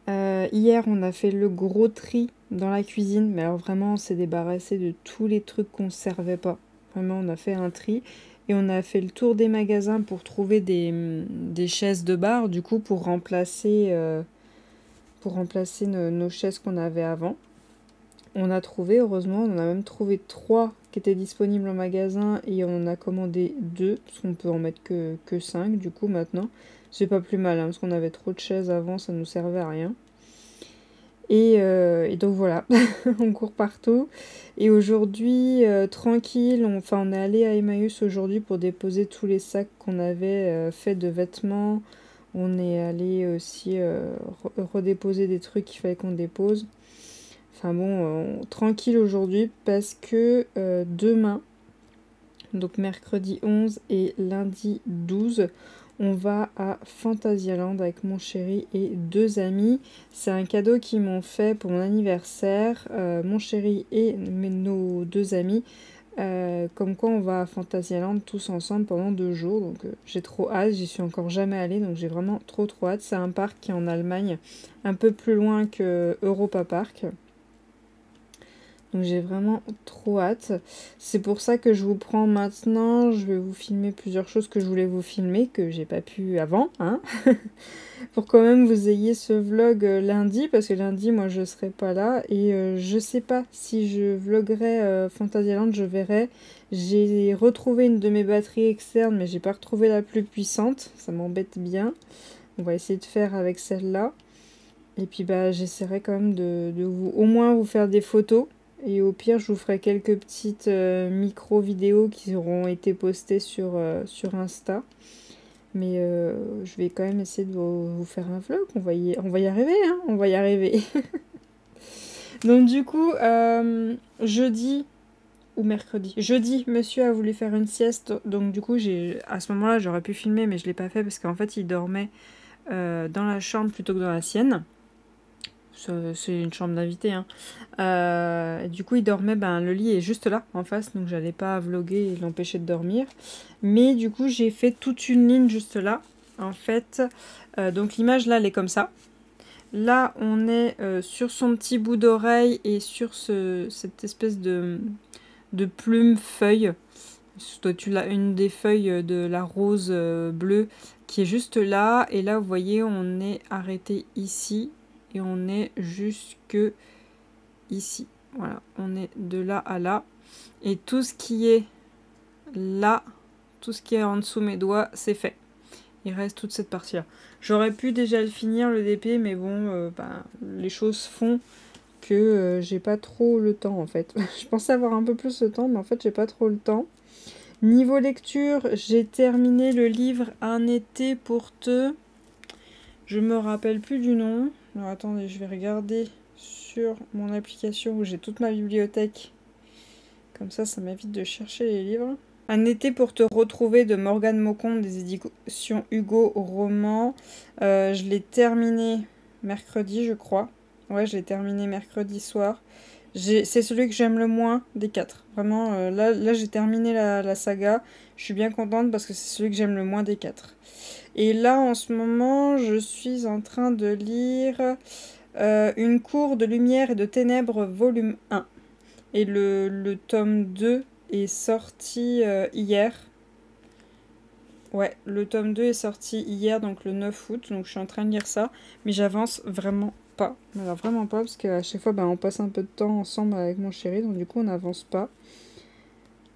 Hier, on a fait le gros tri dans la cuisine, mais alors vraiment, on s'est débarrassé de tous les trucs qu'on ne servait pas. Vraiment, on a fait un tri et on a fait le tour des magasins pour trouver des chaises de bar, du coup, pour remplacer nos chaises qu'on avait avant. On a trouvé, heureusement, on en a même trouvé 3 qui étaient disponibles en magasin et on en a commandé 2, parce qu'on peut en mettre que 5 du coup maintenant. C'est pas plus mal, hein, parce qu'on avait trop de chaises avant, ça nous servait à rien. Et donc voilà, on court partout. Et aujourd'hui, tranquille, on est allé à Emmaüs aujourd'hui pour déposer tous les sacs qu'on avait fait de vêtements. On est allé aussi redéposer des trucs qu'il fallait qu'on dépose. Enfin bon, tranquille aujourd'hui parce que demain, donc mercredi 11 et lundi 12, on va à Fantasyland avec mon chéri et 2 amis. C'est un cadeau qu'ils m'ont fait pour mon anniversaire, mon chéri et nos 2 amis. Comme quoi on va à Fantasyland tous ensemble pendant 2 jours. Donc j'ai trop hâte, j'y suis encore jamais allée, donc j'ai vraiment trop hâte. C'est un parc qui est en Allemagne, un peu plus loin que Europa Park. Donc j'ai vraiment trop hâte. C'est pour ça que je vous prends maintenant. Je vais vous filmer plusieurs choses que je voulais vous filmer, que j'ai pas pu avant, hein. Pour quand même vous ayez ce vlog lundi, parce que lundi moi je serai pas là. Et je sais pas si je vloguerai Fantasyland, je verrai. J'ai retrouvé une de mes batteries externes, mais j'ai pas retrouvé la plus puissante. Ça m'embête bien. On va essayer de faire avec celle-là. Et puis j'essaierai quand même de vous, au moins vous faire des photos. Et au pire, je vous ferai quelques petites micro-vidéos qui auront été postées sur Insta. Mais je vais quand même essayer de vous faire un vlog. On va y arriver, hein. On va y arriver. Donc du coup, jeudi ou mercredi. Jeudi, monsieur a voulu faire une sieste. Donc du coup, à ce moment-là, j'aurais pu filmer, mais je ne l'ai pas fait parce qu'en fait, il dormait dans la chambre plutôt que dans la sienne. C'est une chambre d'invité, hein. Du coup il dormait, le lit est juste là en face, donc j'allais pas vlogger et l'empêcher de dormir, mais du coup j'ai fait toute une ligne juste là en fait. Donc l'image là elle est comme ça, là on est sur son petit bout d'oreille et sur cette espèce de plume feuille. Toi tu l'as, une des feuilles de la rose bleue qui est juste là, et là vous voyez on est arrêté ici et on est jusque ici. Voilà, on est de là à là. Et tout ce qui est là, tout ce qui est en dessous mes doigts, c'est fait. Il reste toute cette partie-là. J'aurais pu déjà le finir, le DP, mais bon, les choses font que j'ai pas trop le temps, en fait. Je pensais avoir un peu plus de temps, mais en fait, j'ai pas trop le temps. Niveau lecture, j'ai terminé le livre Un été pour te... Je me rappelle plus du nom. Alors attendez, je vais regarder sur mon application où j'ai toute ma bibliothèque. Comme ça m'évite de chercher les livres. Un été pour te retrouver de Morgane Maucombe des éditions Hugo roman. Je l'ai terminé mercredi, je crois. Ouais, je l'ai terminé mercredi soir. C'est celui que j'aime le moins des 4. Vraiment, là j'ai terminé la saga. Je suis bien contente parce que c'est celui que j'aime le moins des 4. Et là, en ce moment, je suis en train de lire Une cour de lumière et de ténèbres, volume 1. Et le tome 2 est sorti hier. Ouais, le tome 2 est sorti hier, donc le 9 août. Donc je suis en train de lire ça. Mais j'avance vraiment pas. Alors vraiment pas, parce qu'à chaque fois, on passe un peu de temps ensemble avec mon chéri. Donc du coup, on n'avance pas.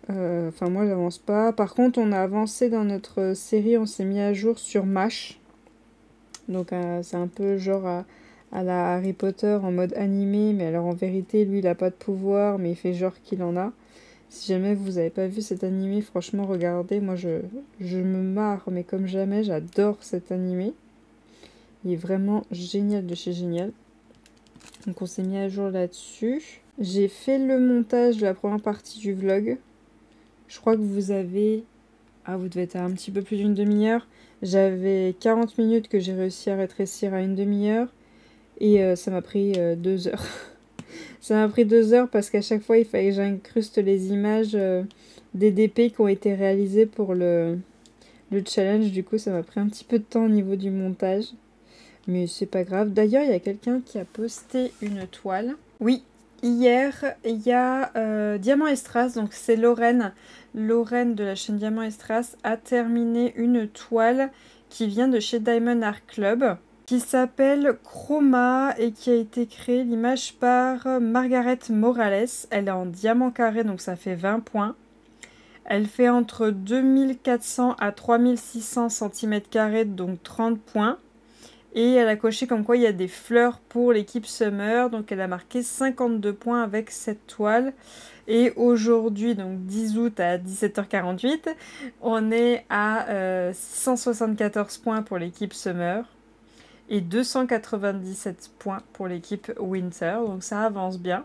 Enfin, moi, j'avance pas. Par contre, on a avancé dans notre série. On s'est mis à jour sur MASH. Donc c'est un peu genre à la Harry Potter en mode animé. Mais alors en vérité, lui, il a pas de pouvoir. Mais il fait genre qu'il en a. Si jamais vous n'avez pas vu cet animé, franchement, regardez. Moi, je me marre, mais comme jamais. J'adore cet animé. Il est vraiment génial de chez génial. Donc on s'est mis à jour là-dessus. J'ai fait le montage de la première partie du vlog. Je crois que vous avez... Ah, vous devez être à un petit peu plus d'une demi-heure. J'avais 40 minutes que j'ai réussi à rétrécir à une demi-heure. Et ça m'a pris 2 heures. Ça m'a pris 2 heures parce qu'à chaque fois, il fallait que j'incruste les images des DP qui ont été réalisées pour le challenge. Du coup, ça m'a pris un petit peu de temps au niveau du montage. Mais c'est pas grave. D'ailleurs, il y a quelqu'un qui a posté une toile. Oui, hier, il y a Diamant et Strass, donc c'est Lorraine. Lorraine de la chaîne Diamant et Strass a terminé une toile qui vient de chez Diamond Art Club, qui s'appelle Chroma et qui a été créée l'image par Margaret Morales. Elle est en diamant carré, donc ça fait 20 points. Elle fait entre 2400 à 3600 cm², donc 30 points. Et elle a coché comme quoi il y a des fleurs pour l'équipe Summer. Donc elle a marqué 52 points avec cette toile. Et aujourd'hui, donc 10 août à 17h48, on est à 674 points pour l'équipe Summer. Et 297 points pour l'équipe Winter. Donc ça avance bien.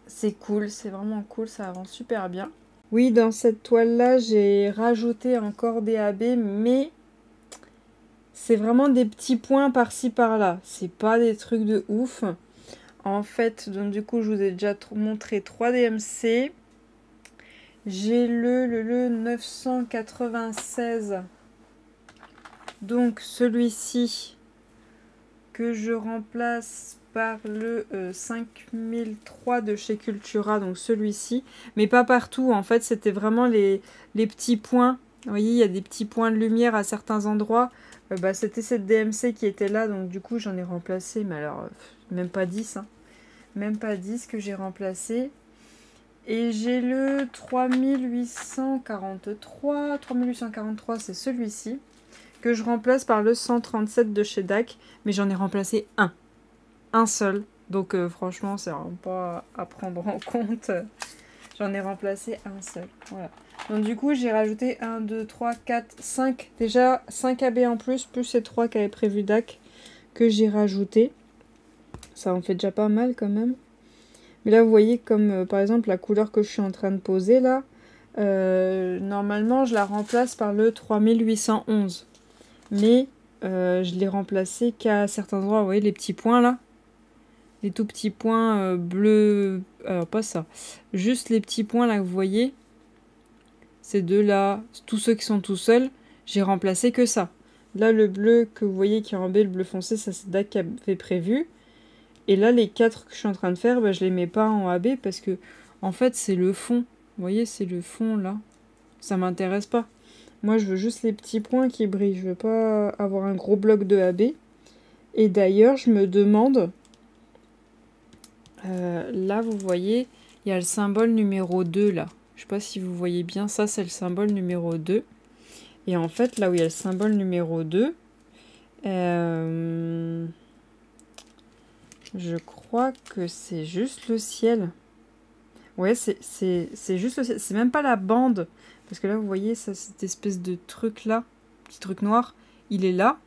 C'est cool, c'est vraiment cool, ça avance super bien. Oui, dans cette toile-là, j'ai rajouté encore des AB, mais... c'est vraiment des petits points par-ci par-là. C'est pas des trucs de ouf. En fait, donc du coup, je vous ai déjà montré 3 DMC. J'ai le 996. Donc celui-ci que je remplace par le 5003 de chez Cultura. Donc celui-ci. Mais pas partout. En fait, c'était vraiment les petits points. Vous voyez, il y a des petits points de lumière à certains endroits. C'était cette DMC qui était là, donc du coup j'en ai remplacé, mais alors même pas 10, hein. Même pas 10 que j'ai remplacé. Et j'ai le 3843, 3843 c'est celui-ci, que je remplace par le 137 de chez DAC, mais j'en ai remplacé un seul, donc franchement c'est vraiment pas à prendre en compte. J'en ai remplacé un seul, voilà. Donc du coup, j'ai rajouté 1, 2, 3, 4, 5. Déjà 5 AB en plus ces 3 qu'avait prévu DAC que j'ai rajouté. Ça en fait déjà pas mal quand même. Mais là, vous voyez comme par exemple la couleur que je suis en train de poser là. Normalement, je la remplace par le 3811. Mais je l'ai remplacé qu'à certains endroits. Vous voyez les petits points là. Les tout petits points bleus. Alors pas ça. Juste les petits points là que vous voyez. Ces deux-là, tous ceux qui sont tout seuls, j'ai remplacé que ça. Là, le bleu que vous voyez qui est en B, le bleu foncé, ça c'est DAC qui avait prévu. Et là, les 4 que je suis en train de faire, je les mets pas en AB parce que, en fait, c'est le fond. Vous voyez, c'est le fond là. Ça m'intéresse pas. Moi, je veux juste les petits points qui brillent. Je veux pas avoir un gros bloc de AB. Et d'ailleurs, je me demande... là, vous voyez, il y a le symbole numéro 2 là. Je sais pas si vous voyez bien, ça c'est le symbole numéro 2. Et en fait, là où il y a le symbole numéro 2, je crois que c'est juste le ciel. Ouais, c'est juste le ciel. C'est même pas la bande. Parce que là, vous voyez, ça, cette espèce de truc là, petit truc noir, il est là.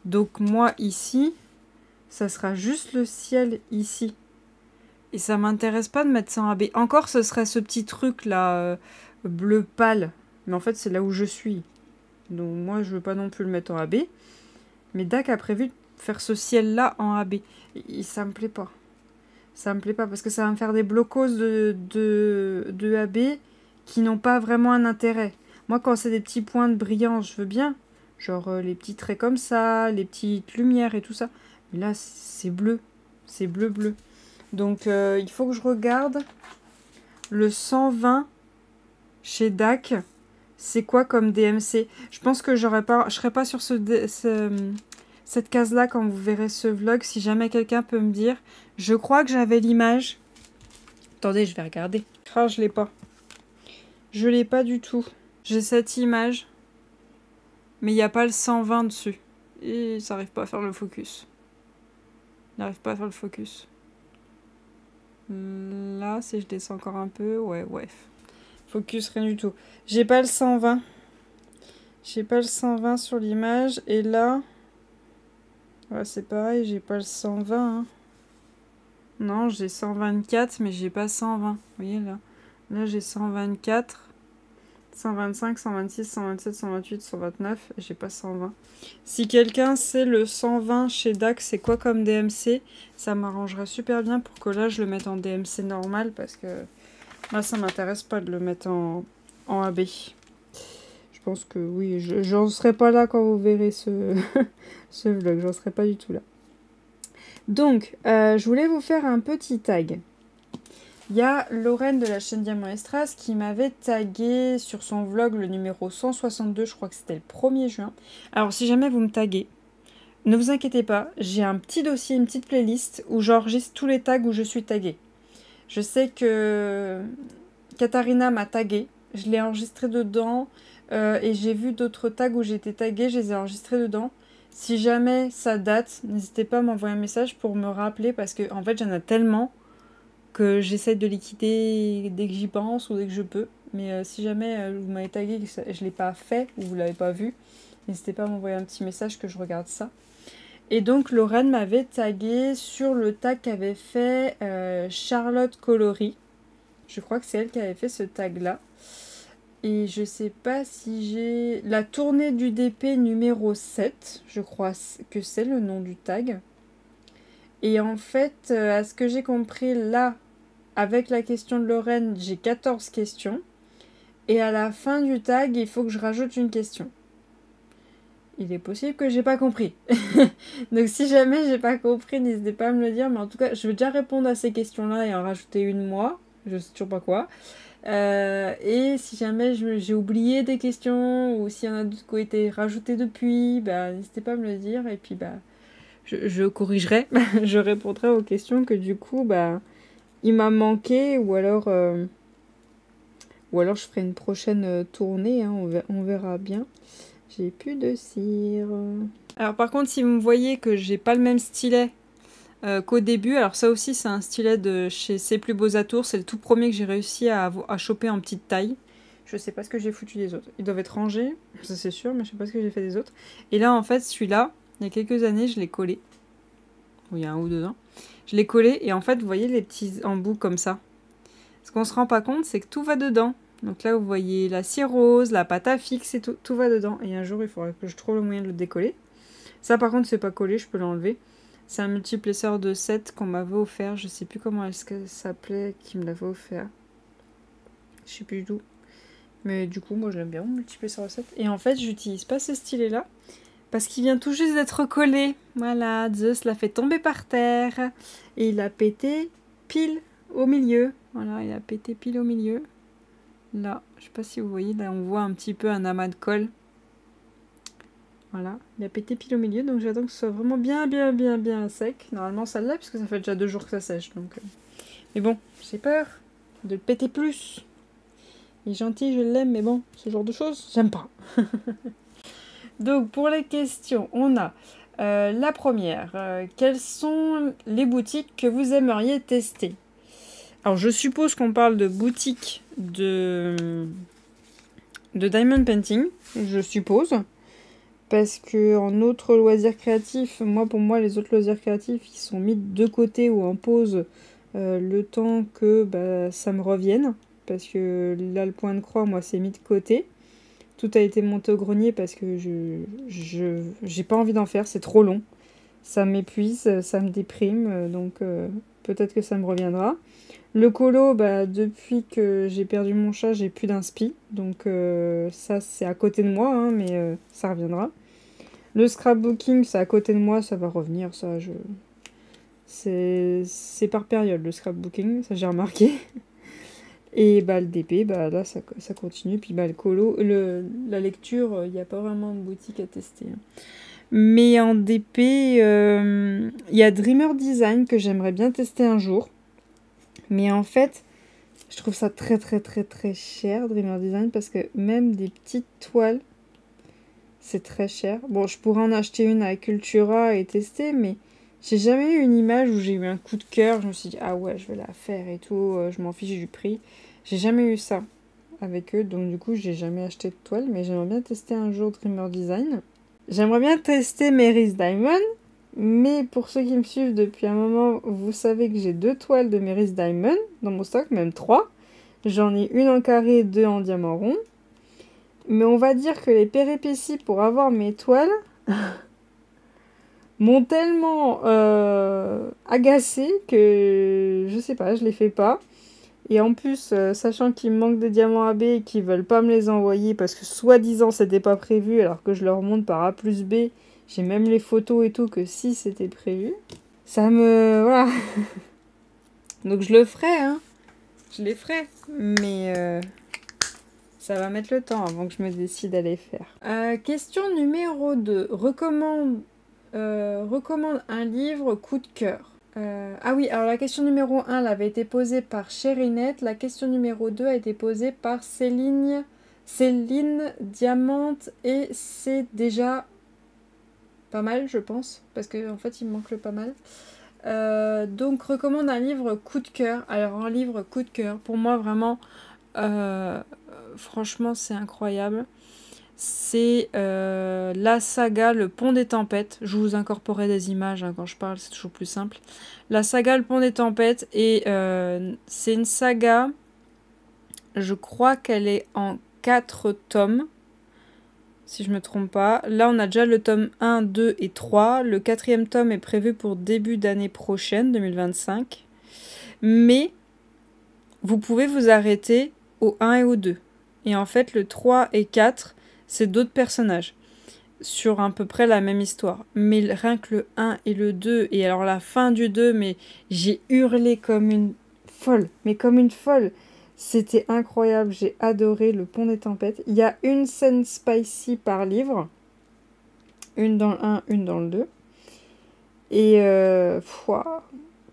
Donc moi, ici, ça sera juste le ciel ici. Et ça m'intéresse pas de mettre ça en AB. Encore, ce serait ce petit truc là, bleu pâle. Mais en fait, c'est là où je suis. Donc moi, je veux pas non plus le mettre en AB. Mais DAC a prévu de faire ce ciel-là en AB. Et ça me plaît pas. Ça me plaît pas parce que ça va me faire des blocos de AB qui n'ont pas vraiment un intérêt. Moi, quand c'est des petits points de brillance, je veux bien. Genre les petits traits comme ça, les petites lumières et tout ça. Mais là, c'est bleu. C'est bleu. Donc, il faut que je regarde le 120 chez DAC. C'est quoi comme DMC? Je pense que je serai pas sur cette case-là quand vous verrez ce vlog. Si jamais quelqu'un peut me dire. Je crois que j'avais l'image. Attendez, je vais regarder. Ah, je l'ai pas. Je l'ai pas du tout. J'ai cette image. Mais il n'y a pas le 120 dessus. Et ça n'arrive pas à faire le focus. Il n'arrive pas à faire le focus. Là, si je descends encore un peu, ouais. Focus, rien du tout. J'ai pas le 120. J'ai pas le 120 sur l'image. Et là, ouais, c'est pareil, j'ai pas le 120. Hein. Non, j'ai 124, mais j'ai pas 120. Vous voyez là? Là, j'ai 124, 125, 126, 127, 128, 129. J'ai pas 120. Si quelqu'un sait le 120 chez DAX, c'est quoi comme DMC, ça m'arrangerait super bien pour que là, je le mette en DMC normal, parce que là, ça m'intéresse pas de le mettre en AB. Je pense que oui, j'en serai pas là quand vous verrez ce, ce vlog. J'en serai pas du tout là. Donc, je voulais vous faire un petit tag. Il y a Lorraine de la chaîne Diamant Estras qui m'avait tagué sur son vlog le numéro 162, je crois que c'était le 1er juin. Alors, si jamais vous me taguez, ne vous inquiétez pas, j'ai un petit dossier, une petite playlist où j'enregistre tous les tags où je suis taguée. Je sais que Katharina m'a tagué, je l'ai enregistré dedans et j'ai vu d'autres tags où j'ai été taguée, je les ai enregistrés dedans. Si jamais ça date, n'hésitez pas à m'envoyer un message pour me rappeler parce que en fait j'en ai tellement que j'essaie de les quitter dès que j'y pense ou dès que je peux. Mais si jamais vous m'avez tagué et que je ne l'ai pas fait ou vous ne l'avez pas vu, n'hésitez pas à m'envoyer un petit message que je regarde ça. Et donc Lorraine m'avait tagué sur le tag qu'avait fait Charlotte Colory. Je crois que c'est elle qui avait fait ce tag là. Et je sais pas si j'ai... La tournée du DP numéro 7, je crois que c'est le nom du tag. Et en fait, à ce que j'ai compris là, avec la question de Lorraine, j'ai 14 questions. Et à la fin du tag, il faut que je rajoute une question. Il est possible que j'ai pas compris. Donc si jamais j'ai pas compris, n'hésitez pas à me le dire. Mais en tout cas, je vais déjà répondre à ces questions-là et en rajouter une moi. Je sais toujours pas quoi. Et si jamais j'ai oublié des questions ou s'il y en a d'autres qui ont été rajoutées depuis, bah, n'hésitez pas à me le dire et puis bah, je corrigerai, je répondrai aux questions que du coup bah, il m'a manqué ou alors je ferai une prochaine tournée, hein, on verra bien. J'ai plus de cire. Alors par contre si vous me voyez que j'ai pas le même stylet qu'au début. Alors ça aussi c'est un stylet de chez C'est Plus Beaux Atours. C'est le tout premier que j'ai réussi à choper en petite taille. Je sais pas ce que j'ai foutu des autres. Ils doivent être rangés, ça c'est sûr, mais je sais pas ce que j'ai fait des autres. Et là en fait celui-là, il y a quelques années je l'ai collé. Ou il y a 1 ou 2 ans. Je l'ai collé et en fait vous voyez les petits embouts comme ça. Ce qu'on se rend pas compte c'est que tout va dedans. Donc là vous voyez la cire rose, la pâte à fixe et tout va dedans. Et un jour il faudra que je trouve le moyen de le décoller. Ça par contre c'est pas collé, je peux l'enlever. C'est un multiplesseur de 7 qu'on m'avait offert. Je sais plus comment elle s'appelait qui me l'avait offert. Je sais plus du tout. Mais du coup, moi je l'aime bien, mon multiplesseur de 7. Et en fait, j'utilise pas ce stylet-là. Parce qu'il vient tout juste d'être collé. Voilà, Zeus l'a fait tomber par terre. Et il a pété pile au milieu. Voilà, il a pété pile au milieu. Là, je sais pas si vous voyez, là on voit un petit peu un amas de colle. Voilà, il a pété pile au milieu, donc j'attends que ce soit vraiment bien sec. Normalement ça l'est, puisque ça fait déjà 2 jours que ça sèche. Donc, mais bon, j'ai peur de le péter plus. Il est gentil, je l'aime, mais bon, ce genre de choses, j'aime pas. Donc pour les questions, on a la première. Quelles sont les boutiques que vous aimeriez tester? Alors je suppose qu'on parle de boutiques de diamond painting, je suppose. Parce que en autres loisirs créatifs, pour moi, les autres loisirs créatifs, ils sont mis de côté ou en pause le temps que bah, ça me revienne. Parce que là, le point de croix, moi, c'est mis de côté. Tout a été monté au grenier parce que j'ai pas envie d'en faire, c'est trop long. Ça m'épuise, ça me déprime, donc peut-être que ça me reviendra. Le colo, bah, depuis que j'ai perdu mon chat, j'ai plus d'inspi. Donc ça, c'est à côté de moi, hein, mais ça reviendra. Le scrapbooking, c'est à côté de moi, ça va revenir, ça, c'est par période, le scrapbooking, ça j'ai remarqué. Et bah, le DP, bah, là, ça continue. Puis bah, le colo, la lecture, il n'y a pas vraiment de boutique à tester. Mais en DP, il y a Dreamer Design que j'aimerais bien tester un jour. Mais en fait, je trouve ça très cher, Dreamer Design, parce que même des petites toiles, c'est très cher. Bon, je pourrais en acheter une à Cultura et tester, mais j'ai jamais eu une image où j'ai eu un coup de cœur. Je me suis dit, ah ouais, je vais la faire et tout, je m'en fiche du prix. J'ai jamais eu ça avec eux, donc du coup, j'ai jamais acheté de toile, mais j'aimerais bien tester un jour Dreamer Design. J'aimerais bien tester Mary's Diamond, Mais pour ceux qui me suivent depuis un moment, vous savez que j'ai 2 toiles de Meris Diamond dans mon stock, même 3. J'en ai une en carré, 2 en diamant rond. Mais on va dire que les péripéties pour avoir mes toiles m'ont tellement agacée que je sais pas, je les fais pas. Et en plus, sachant qu'il me manque de diamants AB et qu'ils veulent pas me les envoyer parce que soi-disant c'était pas prévu alors que je leur montre par A plus B, j'ai même les photos et tout que si c'était prévu. Ça me... Voilà. Donc je le ferai, hein. Je les ferai. Mais ça va mettre le temps avant que je me décide à les faire. Question numéro 2. Recommande un livre coup de cœur. Ah oui, alors la question numéro 1 elle avait été posée par Cherinette. La question numéro 2 a été posée par Céline Diamante. Et c'est déjà pas mal, je pense. Parce qu'en fait, il me manque le pas mal. Donc, recommande un livre coup de cœur. Alors, un livre coup de cœur, pour moi, vraiment, franchement, c'est incroyable. C'est la saga Le Pont des Tempêtes. Je vous incorporerai des images hein, quand je parle, c'est toujours plus simple. La saga Le Pont des Tempêtes. Et c'est une saga, je crois qu'elle est en 4 tomes. Si je me trompe pas. Là, on a déjà le tome 1, 2 et 3. Le 4e tome est prévu pour début d'année prochaine, 2025. Mais vous pouvez vous arrêter au 1 et au 2. Et en fait, le 3 et 4, c'est d'autres personnages. Sur à peu près la même histoire. Mais rien que le 1 et le 2, et alors la fin du 2, mais j'ai hurlé comme une folle. Mais comme une folle. C'était incroyable, j'ai adoré Le Pont des Tempêtes. Il y a une scène spicy par livre. Une dans le 1, une dans le 2. Et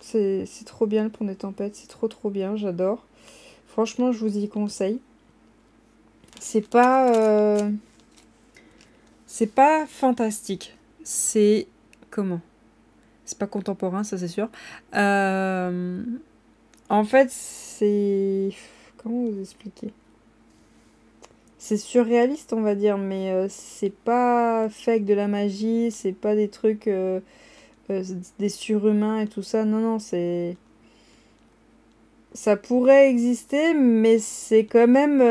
c'est trop bien Le Pont des Tempêtes, c'est trop bien, j'adore. Franchement, je vous y conseille. C'est pas fantastique. C'est comment? C'est pas contemporain, ça c'est sûr. En fait, c'est... Comment vous expliquer? C'est surréaliste, on va dire, mais c'est pas fait avec de la magie, c'est pas des trucs, des surhumains et tout ça. Non, non, c'est... Ça pourrait exister, mais c'est quand même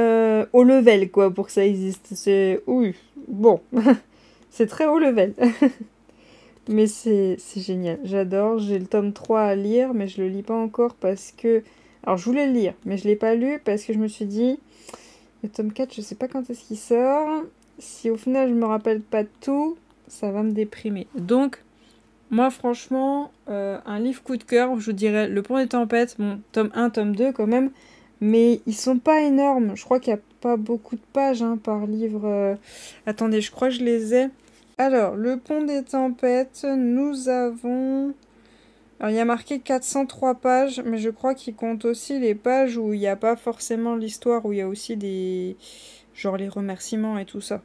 haut level, quoi, pour que ça existe. C'est... Oui, bon, c'est très haut level. Mais c'est génial, j'adore. J'ai le tome 3 à lire, mais je le lis pas encore parce que... Alors, je voulais le lire, mais je l'ai pas lu parce que je me suis dit... Le tome 4, je sais pas quand est-ce qu'il sort. Si au final je me rappelle pas de tout, ça va me déprimer. Donc, moi franchement, un livre coup de cœur, je vous dirais Le Pont des Tempêtes, bon, tome 1, tome 2 quand même, mais ils sont pas énormes. Je crois qu'il n'y a pas beaucoup de pages hein, par livre. Attendez, je crois que je les ai. Alors, Le Pont des Tempêtes, nous avons... Alors, il y a marqué 403 pages, mais je crois qu'il compte aussi les pages où il n'y a pas forcément l'histoire, où il y a aussi des... genre les remerciements et tout ça.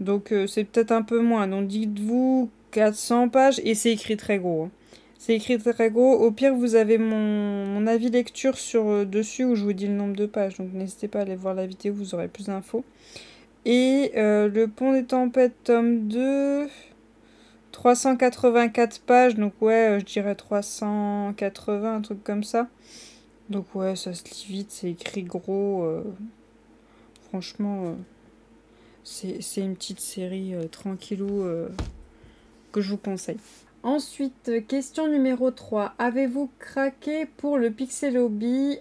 Donc, c'est peut-être un peu moins. Donc, dites-vous 400 pages, et c'est écrit très gros. Hein. C'est écrit très gros. Au pire, vous avez mon avis lecture sur dessus, où je vous dis le nombre de pages. Donc, n'hésitez pas à aller voir la vidéo, vous aurez plus d'infos. Et Le Pont des Tempêtes, tome 2... 384 pages, donc ouais, je dirais 380, un truc comme ça. Donc ouais, ça se lit vite, c'est écrit gros. Franchement, c'est une petite série tranquillou que je vous conseille. Ensuite, question numéro 3. Avez-vous craqué pour le Pixel Hobby?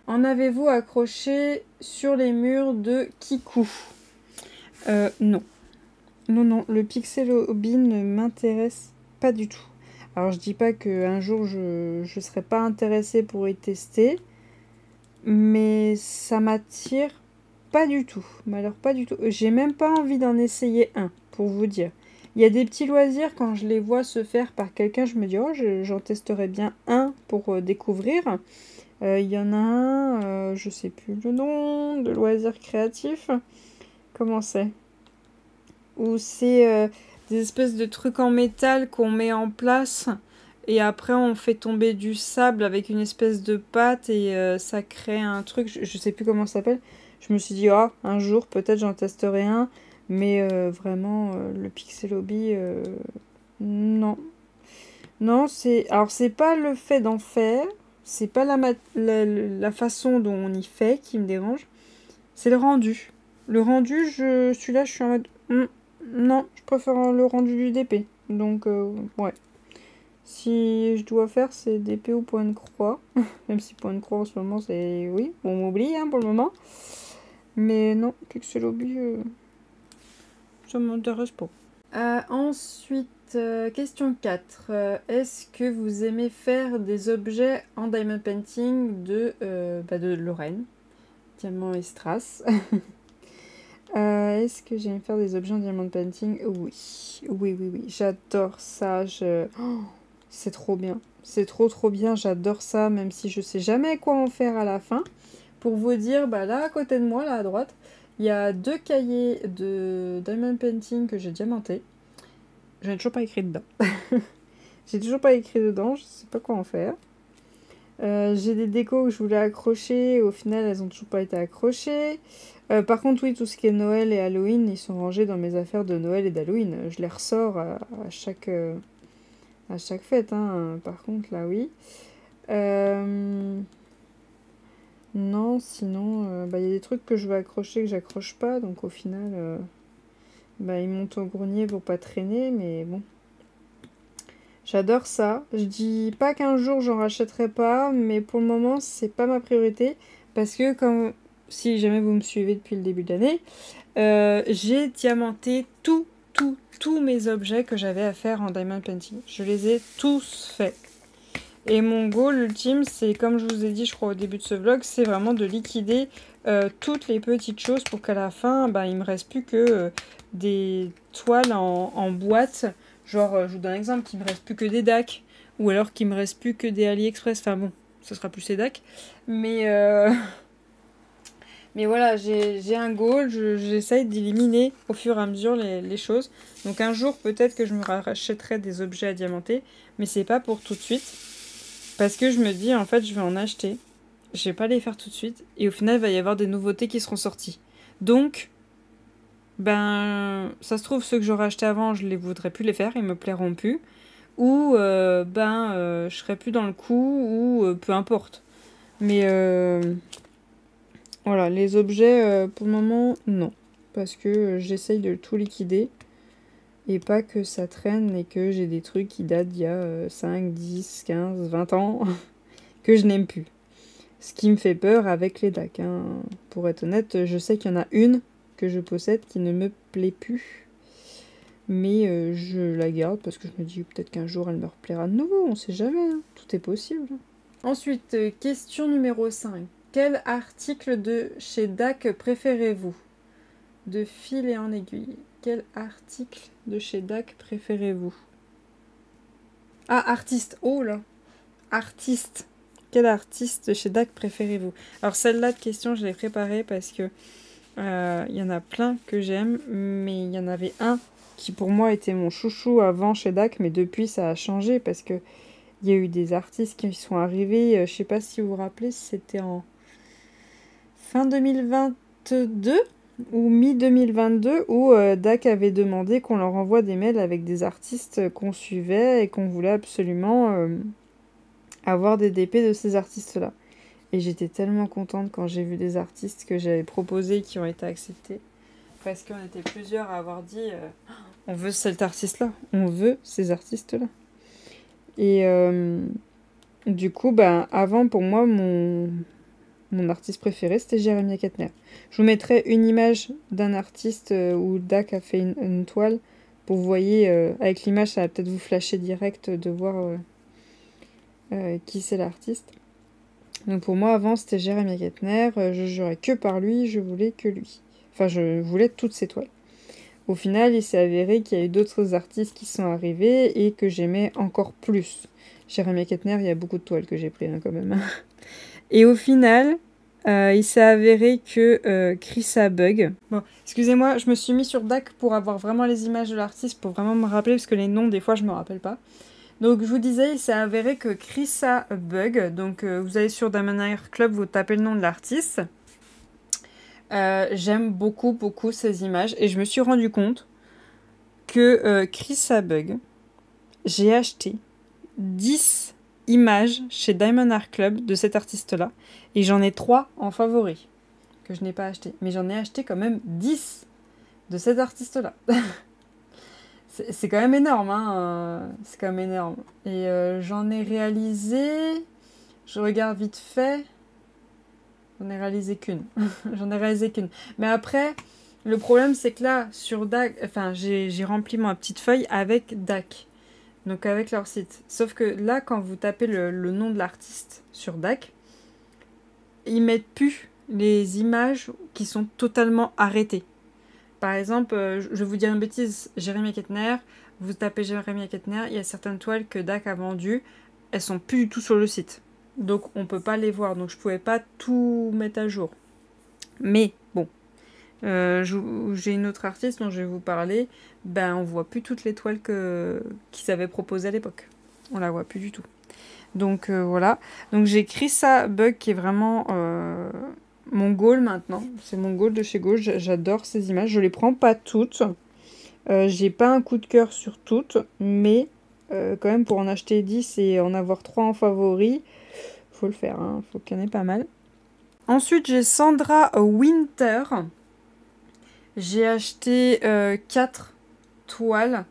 En avez-vous accroché sur les murs de Kikou? Non. Non, le Pixel Hobby ne m'intéresse pas du tout. Alors, je dis pas qu'un jour, je serais pas intéressée pour y tester, mais ça m'attire pas du tout. Mais alors, pas du tout. J'ai même pas envie d'en essayer un, pour vous dire. Il y a des petits loisirs, quand je les vois se faire par quelqu'un, je me dis, oh, j'en testerai bien un pour découvrir. Il y en a un, je sais plus le nom, de loisirs créatifs. Comment c'est? Où c'est des espèces de trucs en métal qu'on met en place et après on fait tomber du sable avec une espèce de pâte et ça crée un truc, je sais plus comment ça s'appelle. Je me suis dit, oh, un jour peut-être j'en testerai un, mais vraiment le Pixel Hobby, Non. Non, c'est... Alors, c'est pas le fait d'en faire. C'est pas la façon dont on y fait qui me dérange. C'est le rendu. Le rendu, celui-là, je suis en mode... non, je préfère le rendu du DP. Donc, ouais. Si je dois faire, c'est DP ou point de croix. Même si point de croix, en ce moment, c'est... Oui, on m'oublie, hein, pour le moment. Mais non, Pixel Hobby, ça m'intéresse pas. Ensuite, question 4. Est-ce que vous aimez faire des objets en diamond painting de Lorraine, diamant et strass? Est-ce que j'aime faire des objets en diamond painting? Oui, oui, oui, oui. J'adore ça. Oh, c'est trop bien. C'est trop bien. J'adore ça, même si je sais jamais quoi en faire à la fin. Pour vous dire, bah là, à côté de moi, là à droite, il y a 2 cahiers de diamond painting que j'ai diamantés. Je n'ai toujours pas écrit dedans. J'ai toujours pas écrit dedans. Je sais pas quoi en faire. J'ai des décos que je voulais accrocher. Au final, elles ont toujours pas été accrochées. Par contre, oui, tout ce qui est Noël et Halloween, ils sont rangés dans mes affaires de Noël et d'Halloween. Je les ressors à chaque fête, hein. Par contre, là, oui. Non, sinon, il y a des trucs que je veux accrocher que j'accroche pas. Donc, au final, ils montent au grenier pour pas traîner. Mais bon. J'adore ça. Je dis pas qu'un jour, j'en rachèterai pas. Mais pour le moment, c'est pas ma priorité. Parce que, comme si jamais vous me suivez depuis le début de l'année, j'ai diamanté tous mes objets que j'avais à faire en diamond painting. Je les ai tous faits. Et mon goal ultime, c'est comme je vous ai dit, je crois au début de ce vlog, c'est vraiment de liquider toutes les petites choses pour qu'à la fin, il me reste plus que des toiles en boîte. Genre, je vous donne un exemple, qu'il me reste plus que des DAC. Ou alors qu'il me reste plus que des AliExpress. Enfin bon, ce sera plus les DAC. Mais... Mais voilà, j'ai un goal, j'essaye d'éliminer au fur et à mesure les choses. Donc un jour, peut-être que je me rachèterai des objets à diamanter, mais c'est pas pour tout de suite. Parce que je me dis, en fait, je vais en acheter. Je vais pas les faire tout de suite. Et au final, il va y avoir des nouveautés qui seront sorties. Donc, ça se trouve, ceux que j'aurais achetés avant, je les voudrais plus les faire, ils me plairont plus. Ou, je serai plus dans le coup, ou peu importe. Mais... voilà, les objets, pour le moment, non. Parce que j'essaye de tout liquider. Et pas que ça traîne et que j'ai des trucs qui datent d'il y a 5, 10, 15, 20 ans que je n'aime plus. Ce qui me fait peur avec les DAC. Hein. Pour être honnête, je sais qu'il y en a une que je possède qui ne me plaît plus. Mais je la garde parce que je me dis peut-être qu'un jour elle me replaira de nouveau. On sait jamais, hein. Tout est possible. Ensuite, question numéro 5. Quel article de chez DAC préférez-vous? De fil et en aiguille. Quel article de chez DAC préférez-vous? Ah, artiste. Oh là. Artiste. Quel artiste de chez DAC préférez-vous? Alors celle-là de question, je l'ai préparée parce que il y en a plein que j'aime, mais il y en avait un qui pour moi était mon chouchou avant chez DAC, mais depuis ça a changé parce que il y a eu des artistes qui sont arrivés. Je sais pas si vous vous rappelez, c'était en fin 2022 ou mi-2022 où DAC avait demandé qu'on leur envoie des mails avec des artistes qu'on suivait et qu'on voulait absolument avoir des DP de ces artistes-là. Et j'étais tellement contente quand j'ai vu des artistes que j'avais proposés qui ont été acceptés. Parce qu'on était plusieurs à avoir dit on veut cet artiste-là, on veut ces artistes-là. Et du coup, avant pour moi, mon artiste préféré, c'était Jérémie Kettner. Je vous mettrai une image d'un artiste où DAC a fait une toile. Pour vous voyez, avec l'image, ça va peut-être vous flasher direct de voir qui c'est l'artiste. Donc pour moi, avant, c'était Jérémie Kettner. Je jurais que par lui, je voulais que lui. Enfin, je voulais toutes ses toiles. Au final, il s'est avéré qu'il y a eu d'autres artistes qui sont arrivés et que j'aimais encore plus. Jérémie Kettner, il y a beaucoup de toiles que j'ai pris quand même. Et au final, il s'est avéré que Chrissa Bug... Bon, excusez-moi, je me suis mis sur DAC pour avoir vraiment les images de l'artiste, pour vraiment me rappeler, parce que les noms, des fois, je me rappelle pas. Donc, je vous disais, il s'est avéré que Chrissa Bug, donc vous allez sur Diamond Air Club, vous tapez le nom de l'artiste. J'aime beaucoup ces images, et je me suis rendu compte que Chrissa Bug, j'ai acheté 10 images chez Diamond Art Club de cet artiste-là. Et j'en ai 3 en favori que je n'ai pas acheté. Mais j'en ai acheté quand même 10 de cet artiste-là. C'est quand même énorme, hein. C'est quand même énorme. Et j'en ai réalisé... Je regarde vite fait. J'en ai réalisé qu'une. J'en ai réalisé qu'une. Mais après, le problème, c'est que là, sur DAC... Enfin, j'ai rempli ma petite feuille avec DAC. Donc avec leur site. Sauf que là, quand vous tapez le nom de l'artiste sur DAC, ils mettent plus les images qui sont totalement arrêtées. Par exemple, je vais vous dire une bêtise, Jérémy Kettner, vous tapez Jérémy Kettner, il y a certaines toiles que DAC a vendues, elles sont plus du tout sur le site. Donc on peut pas les voir, donc je pouvais pas tout mettre à jour. Mais bon, j'ai une autre artiste dont je vais vous parler, ben on voit plus toutes les toiles qu'ils avaient proposées à l'époque. On la voit plus du tout. Donc voilà. Donc j'ai écrit ça, Bug, qui est vraiment mon goal maintenant. C'est mon goal de chez Gauche. J'adore ces images. Je les prends pas toutes. J'ai pas un coup de cœur sur toutes, mais quand même pour en acheter 10 et en avoir 3 en favori, faut le faire, hein. Faut qu'il y en ait pas mal. Ensuite, j'ai Sandra Winter. J'ai acheté 4 toiles.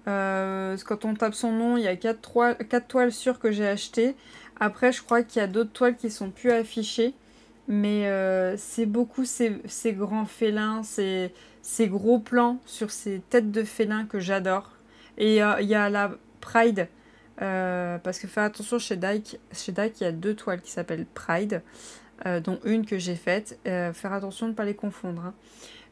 Quand on tape son nom, il y a 4 toiles sûres que j'ai achetées. Après, je crois qu'il y a d'autres toiles qui sont plus affichées. Mais c'est beaucoup ces grands félins, ces gros plans sur ces têtes de félins que j'adore. Et il y a la Pride. Parce que faire attention, chez Dike, il y a 2 toiles qui s'appellent Pride. Dont une que j'ai faite. Faire attention de ne pas les confondre, hein.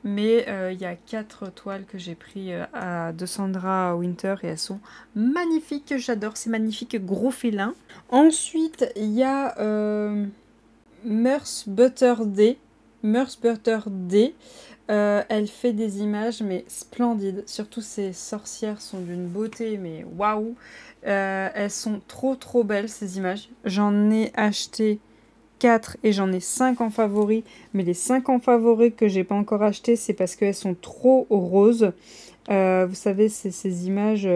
Mais il y a 4 toiles que j'ai pris de Sandra Winter et elles sont magnifiques. J'adore ces magnifiques gros félins. Ensuite, il y a Murs Butter D. Elle fait des images mais splendides. Surtout ces sorcières sont d'une beauté mais waouh. Elles sont trop belles ces images. J'en ai acheté 4 et j'en ai 5 en favoris. Mais les 5 en favoris que j'ai pas encore acheté, c'est parce qu'elles sont trop roses. Vous savez, ces images,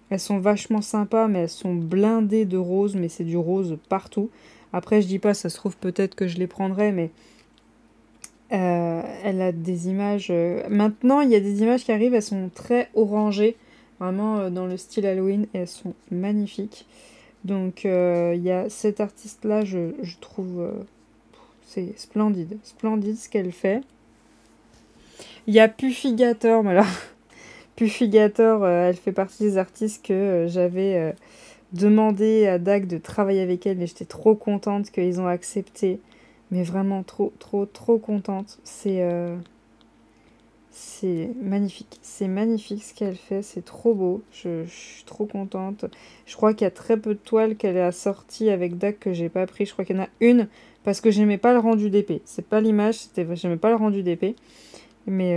elles sont vachement sympas, mais elles sont blindées de rose, mais c'est du rose partout. Après, je dis pas, ça se trouve peut-être que je les prendrai, mais elle a des images... Maintenant, il y a des images qui arrivent, elles sont très orangées, vraiment dans le style Halloween, et elles sont magnifiques. Donc, il y a cette artiste-là, je trouve... c'est splendide ce qu'elle fait. Il y a Puffigator, mais là... Puffigator, elle fait partie des artistes que j'avais demandé à DAC de travailler avec elle et j'étais trop contente qu'ils ont accepté. Mais vraiment trop contente. C'est magnifique. C'est magnifique ce qu'elle fait. C'est trop beau. Je suis trop contente. Je crois qu'il y a très peu de toiles qu'elle a sorties avec DAC que j'ai pas pris. Je crois qu'il y en a une parce que j'aimais pas le rendu d'épée. C'est pas l'image, j'aimais pas le rendu d'épée. Mais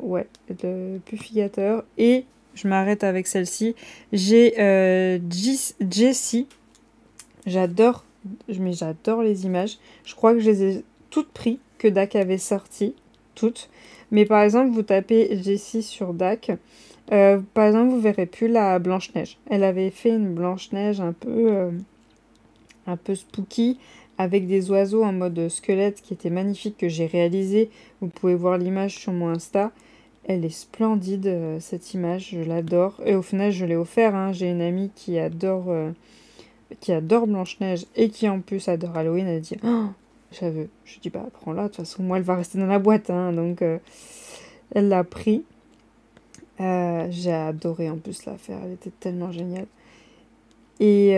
ouais, le Puffigator. Et je m'arrête avec celle-ci. J'ai Jessie. J'adore les images. Je crois que je les ai toutes prises que DAC avait sorties. Toutes. Mais par exemple, vous tapez Jessie sur DAC. Par exemple, vous verrez plus la Blanche-Neige. Elle avait fait une Blanche-Neige un peu spooky, avec des oiseaux en mode squelette qui était magnifique, que j'ai réalisé. Vous pouvez voir l'image sur mon Insta. Elle est splendide, cette image, je l'adore. Et au final, je l'ai offert, hein. J'ai une amie qui adore Blanche-Neige et qui en plus adore Halloween. Elle dit oh, je dis bah prends-la, de toute façon moi elle va rester dans la boîte, hein. Donc elle l'a pris. J'ai adoré en plus la faire, elle était tellement géniale. Et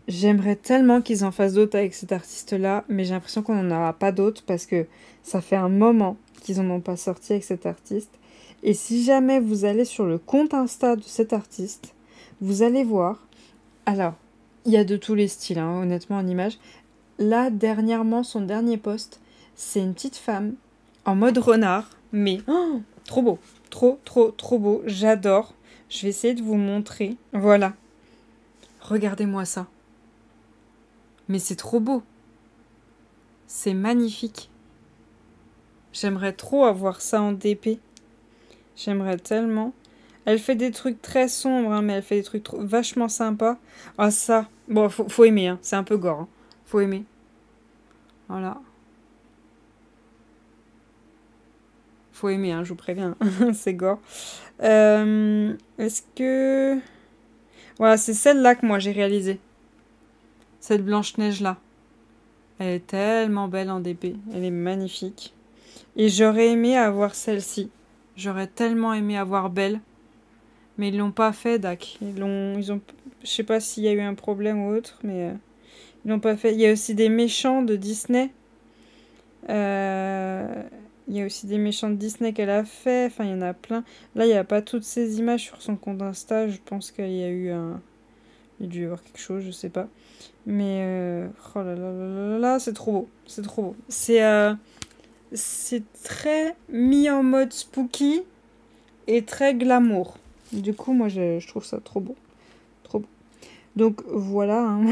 j'aimerais tellement qu'ils en fassent d'autres avec cet artiste-là, mais j'ai l'impression qu'on n'en aura pas d'autres parce que ça fait un moment qu'ils n'en ont pas sorti avec cet artiste. Et si jamais vous allez sur le compte Insta de cet artiste, vous allez voir. Alors, il y a de tous les styles, hein, honnêtement, en image. Là, dernièrement, son dernier post, c'est une petite femme en mode renard, mais trop beau. Trop beau. J'adore. Je vais essayer de vous montrer. Voilà. Regardez-moi ça. Mais c'est trop beau. C'est magnifique. J'aimerais trop avoir ça en DP. J'aimerais tellement. Elle fait des trucs très sombres, hein, mais elle fait des trucs vachement sympas. Ah ça, bon, faut aimer, hein. C'est un peu gore. Hein. Faut aimer. Voilà. Faut aimer, hein, je vous préviens. C'est gore. Est-ce que... Voilà, c'est celle-là que moi j'ai réalisée. Cette Blanche-Neige là. Elle est tellement belle en DP. Elle est magnifique. Et j'aurais aimé avoir celle-ci. J'aurais tellement aimé avoir Belle. Mais ils l'ont pas fait, Dak. Ils ont... Je sais pas s'il y a eu un problème ou autre, mais... Ils l'ont pas fait. Il y a aussi des méchants de Disney. Il y a aussi des méchants de Disney qu'elle a fait. Enfin, il y en a plein. Là, il n'y a pas toutes ces images sur son compte Insta. Je pense qu'il y a eu un... Il a dû y avoir quelque chose, je sais pas. Mais... Oh là là là là là, c'est trop beau. C'est trop beau. C'est très mis en mode spooky et très glamour. Du coup, moi, je trouve ça trop beau. Trop beau. Donc, voilà. Hein.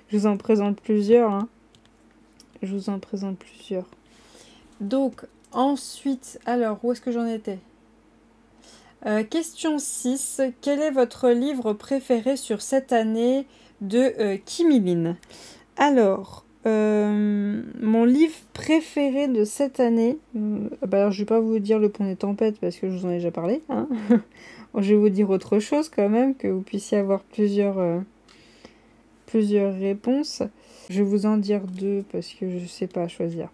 Je vous en présente plusieurs. Hein. Je vous en présente plusieurs. Donc, ensuite, alors, où est-ce que j'en étais? Question 6. Quel est votre livre préféré sur cette année de Kimilin? Alors, mon livre préféré de cette année, alors je vais pas vous dire Le Pont des Tempêtes parce que je vous en ai déjà parlé. Hein. Je vais vous dire autre chose quand même, que vous puissiez avoir plusieurs réponses. Je vais vous en dire 2 parce que je sais pas choisir.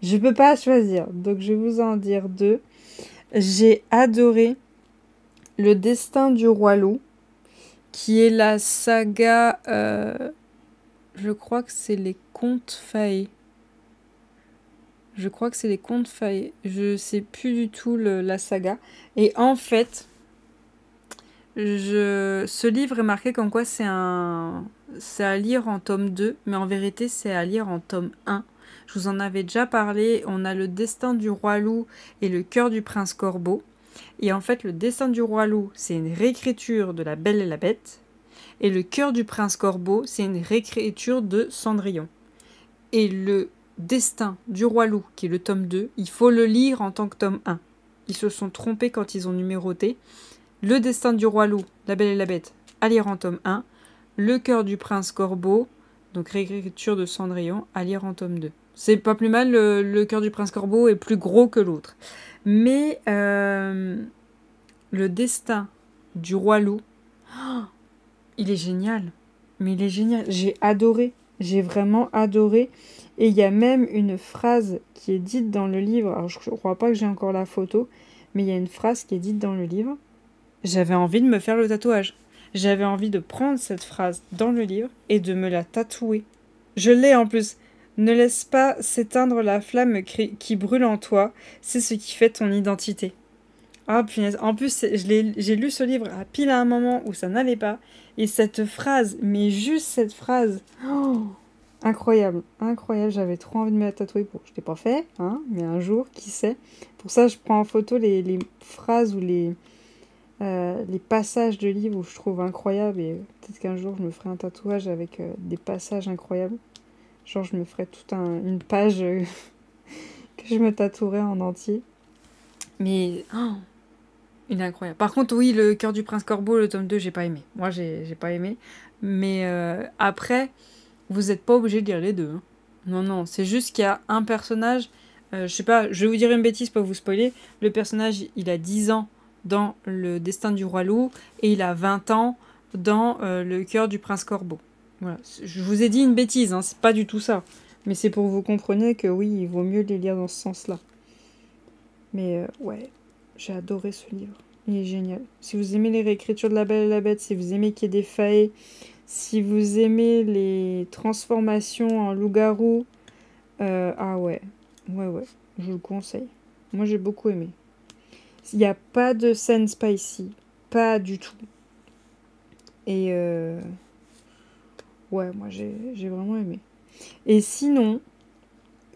Je peux pas choisir, donc je vais vous en dire 2. J'ai adoré Le Destin du Roi Loup, qui est la saga... je crois que c'est les Contes Faé. Je crois que c'est les Contes Faé. Je sais plus du tout la saga. Et en fait, ce livre est marqué comme quoi c'est à lire en tome 2, mais en vérité c'est à lire en tome 1. Je vous en avais déjà parlé. On a Le Destin du Roi Loup et Le Cœur du Prince Corbeau. Et en fait, Le Destin du Roi Loup, c'est une réécriture de La Belle et la Bête. Et Le Cœur du Prince Corbeau, c'est une réécriture de Cendrillon. Et Le Destin du Roi Loup, qui est le tome 2, il faut le lire en tant que tome 1. Ils se sont trompés quand ils ont numéroté. Le Destin du Roi Loup, La Belle et la Bête, à lire en tome 1. Le Cœur du Prince Corbeau, donc réécriture de Cendrillon, à lire en tome 2. C'est pas plus mal, le Cœur du Prince Corbeau est plus gros que l'autre. Mais Le Destin du Roi Loup, oh, il est génial. Mais il est génial. J'ai adoré. J'ai vraiment adoré. Et il y a même une phrase qui est dite dans le livre. Alors, je ne crois pas que j'ai encore la photo. Mais il y a une phrase qui est dite dans le livre. J'avais envie de me faire le tatouage. J'avais envie de prendre cette phrase dans le livre et de me la tatouer. Je l'ai en plus. Ne laisse pas s'éteindre la flamme qui brûle en toi. C'est ce qui fait ton identité. Ah punaise, en plus j'ai lu ce livre à pile à un moment où ça n'allait pas. Et cette phrase, mais juste cette phrase, oh, incroyable, incroyable, j'avais trop envie de me la tatouer. Bon, je l'ai pas fait, hein, mais un jour, qui sait. Pour ça, je prends en photo les phrases ou les passages de livres où je trouve incroyables. Et peut-être qu'un jour, je me ferai un tatouage avec des passages incroyables. Genre, je me ferai toute une page que je me tatouerai en entier. Mais... Oh, il est incroyable. Par contre, oui, Le Cœur du Prince Corbeau, le tome 2, j'ai pas aimé. Moi, j'ai pas aimé. Mais après, vous n'êtes pas obligé de lire les deux. Hein. Non, non, c'est juste qu'il y a un personnage... je sais pas, je vais vous dire une bêtise pour vous spoiler. Le personnage, il a 10 ans dans Le Destin du Roi Loup et il a 20 ans dans Le Cœur du Prince Corbeau. Voilà. Je vous ai dit une bêtise, hein, c'est pas du tout ça. Mais c'est pour que vous compreniez que oui, il vaut mieux les lire dans ce sens-là. Mais ouais, j'ai adoré ce livre. Il est génial. Si vous aimez les réécritures de La Belle et la Bête, si vous aimez qu'il y ait des failles, si vous aimez les transformations en loup-garou, ah ouais, ouais, je vous le conseille. Moi, j'ai beaucoup aimé. Il n'y a pas de scène spicy, pas du tout. Et ouais, moi, j'ai vraiment aimé. Et sinon...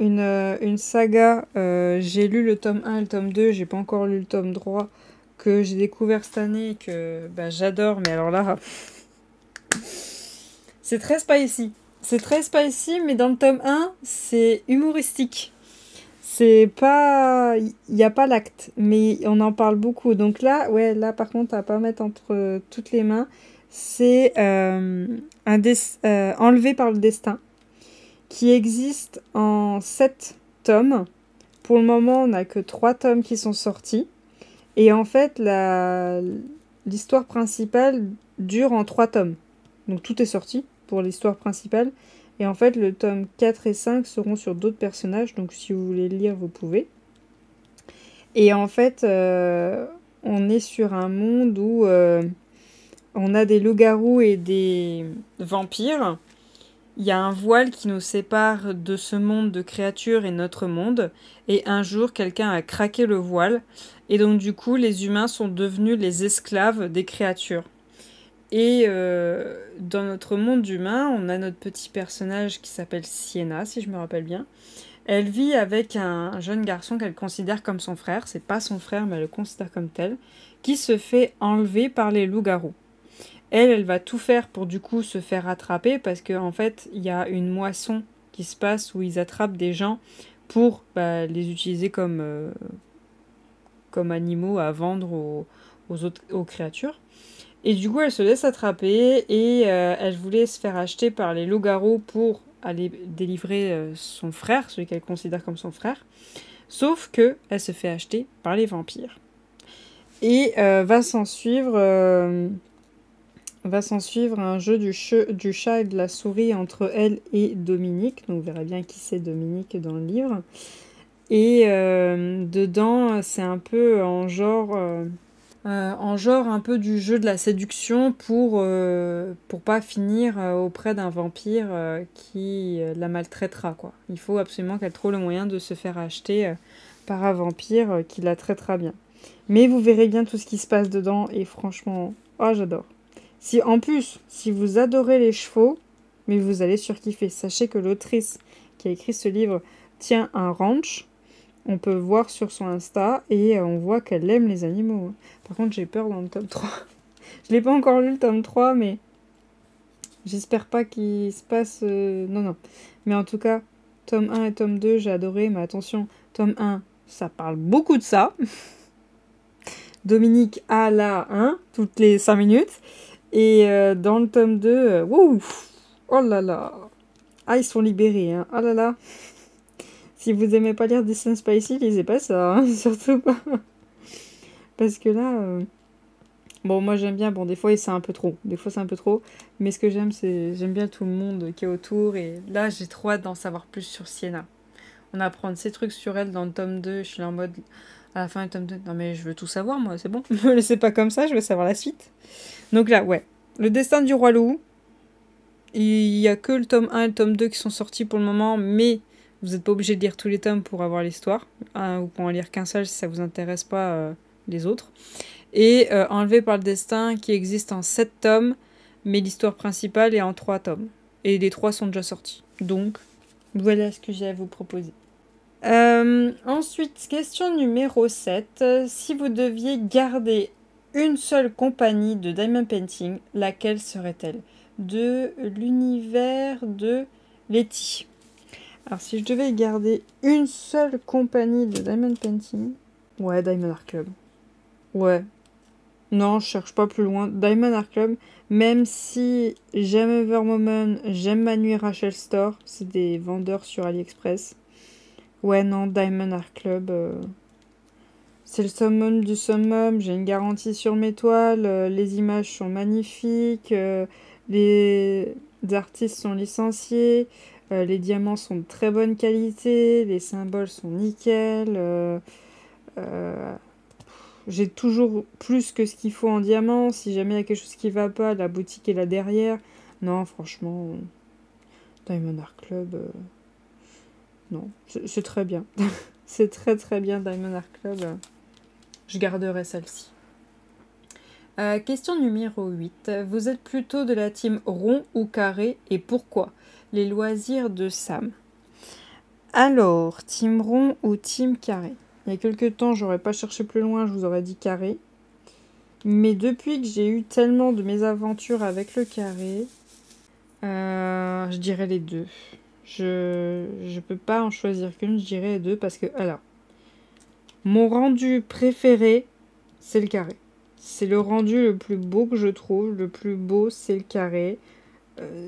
Une saga, j'ai lu le tome 1 et le tome 2, j'ai pas encore lu le tome 3, que j'ai découvert cette année et que bah, j'adore, mais alors là, c'est très spicy. C'est très spicy, mais dans le tome 1, c'est humoristique. C'est pas... Il n'y a pas l'acte, mais on en parle beaucoup. Donc là, ouais, là par contre, à pas mettre entre toutes les mains, c'est Enlevé par le destin, qui existe en 7 tomes. Pour le moment, on n'a que 3 tomes qui sont sortis. Et en fait, l'histoire principale dure en 3 tomes. Donc tout est sorti pour l'histoire principale. Et en fait, le tome 4 et 5 seront sur d'autres personnages. Donc si vous voulez lire, vous pouvez. Et en fait, on est sur un monde où on a des loups-garous et des vampires. Il y a un voile qui nous sépare de ce monde de créatures et notre monde. Et un jour, quelqu'un a craqué le voile. Et donc du coup, les humains sont devenus les esclaves des créatures. Et dans notre monde humain, on a notre petit personnage qui s'appelle Sienna, si je me rappelle bien. Elle vit avec un jeune garçon qu'elle considère comme son frère. C'est pas son frère, mais elle le considère comme tel. Qui se fait enlever par les loups-garous. Elle va tout faire pour du coup se faire attraper parce qu'en fait, il y a une moisson qui se passe où ils attrapent des gens pour les utiliser comme animaux à vendre aux créatures. Et du coup, elle se laisse attraper et elle voulait se faire acheter par les loups-garous pour aller délivrer son frère, celui qu'elle considère comme son frère. Sauf que elle se fait acheter par les vampires. Et va s'en suivre un jeu du chat et de la souris entre elle et Dominique. Donc vous verrez bien qui c'est Dominique dans le livre. Et dedans, c'est un peu en genre un peu du jeu de la séduction pour pas finir auprès d'un vampire qui la maltraitera, quoi. Il faut absolument qu'elle trouve le moyen de se faire acheter par un vampire qui la traitera bien. Mais vous verrez bien tout ce qui se passe dedans et franchement, oh j'adore. En plus, si vous adorez les chevaux, mais vous allez surkiffer. Sachez que l'autrice qui a écrit ce livre tient un ranch. On peut voir sur son Insta et on voit qu'elle aime les animaux. Par contre, j'ai peur dans le tome 3. Je l'ai pas encore lu le tome 3, mais j'espère pas qu'il se passe... Non, non. Mais en tout cas, tome 1 et tome 2, j'ai adoré. Mais attention, tome 1, ça parle beaucoup de ça. Dominique a là, toutes les 5 minutes. Et dans le tome 2, wouh, oh là là. Ah, ils sont libérés, hein. Oh là là. Si vous aimez pas lire Disney Spicy, lisez pas ça, hein, surtout pas. Parce que là... Bon, moi j'aime bien, bon, des fois c'est un peu trop. Des fois c'est un peu trop. Mais ce que j'aime, j'aime bien tout le monde qui est autour. Et là, j'ai trop hâte d'en savoir plus sur Sienna. On apprend ces trucs sur elle dans le tome 2. Je suis là en mode... À la fin du tome 2, non mais je veux tout savoir, moi, c'est bon. Ne me laissez pas comme ça, je veux savoir la suite. Donc là, ouais. Le destin du roi loup. Il y a que le tome 1 et le tome 2 qui sont sortis pour le moment, mais vous n'êtes pas obligé de lire tous les tomes pour avoir l'histoire. Vous pouvez en lire qu'un seul si ça vous intéresse pas les autres. Et Enlevé par le destin qui existe en 7 tomes, mais l'histoire principale est en 3 tomes. Et les 3 sont déjà sortis. Donc, voilà ce que j'ai à vous proposer. Ensuite, question numéro 7. Si vous deviez garder une seule compagnie de Diamond Painting, laquelle serait-elle? De l'univers de Letty. Alors, si je devais garder une seule compagnie de Diamond Painting... Ouais, Diamond Art Club. Ouais. Non, je cherche pas plus loin. Diamond Art Club, même si j'aime Evermomen, j'aime Manu et Rachel Store, c'est des vendeurs sur AliExpress. Ouais, non, Diamond Art Club, c'est le summum du summum. J'ai une garantie sur mes toiles, les images sont magnifiques, les artistes sont licenciés, les diamants sont de très bonne qualité, les symboles sont nickel. J'ai toujours plus que ce qu'il faut en diamant. Si jamais il y a quelque chose qui va pas, la boutique est là derrière. Non, franchement, Diamond Art Club, non, c'est très bien. C'est très très bien, Diamond Art Club. Je garderai celle-ci. Question numéro 8. Vous êtes plutôt de la team rond ou carré et pourquoi? Les loisirs de Sam. Alors, team rond ou team carré? Il y a quelques temps, j'aurais pas cherché plus loin, je vous aurais dit carré. Mais depuis que j'ai eu tellement de mésaventures avec le carré, je dirais les deux. Je peux pas en choisir qu'une, je dirais deux, parce que, alors, mon rendu préféré, c'est le carré. C'est le rendu le plus beau que je trouve. Le plus beau, c'est le carré.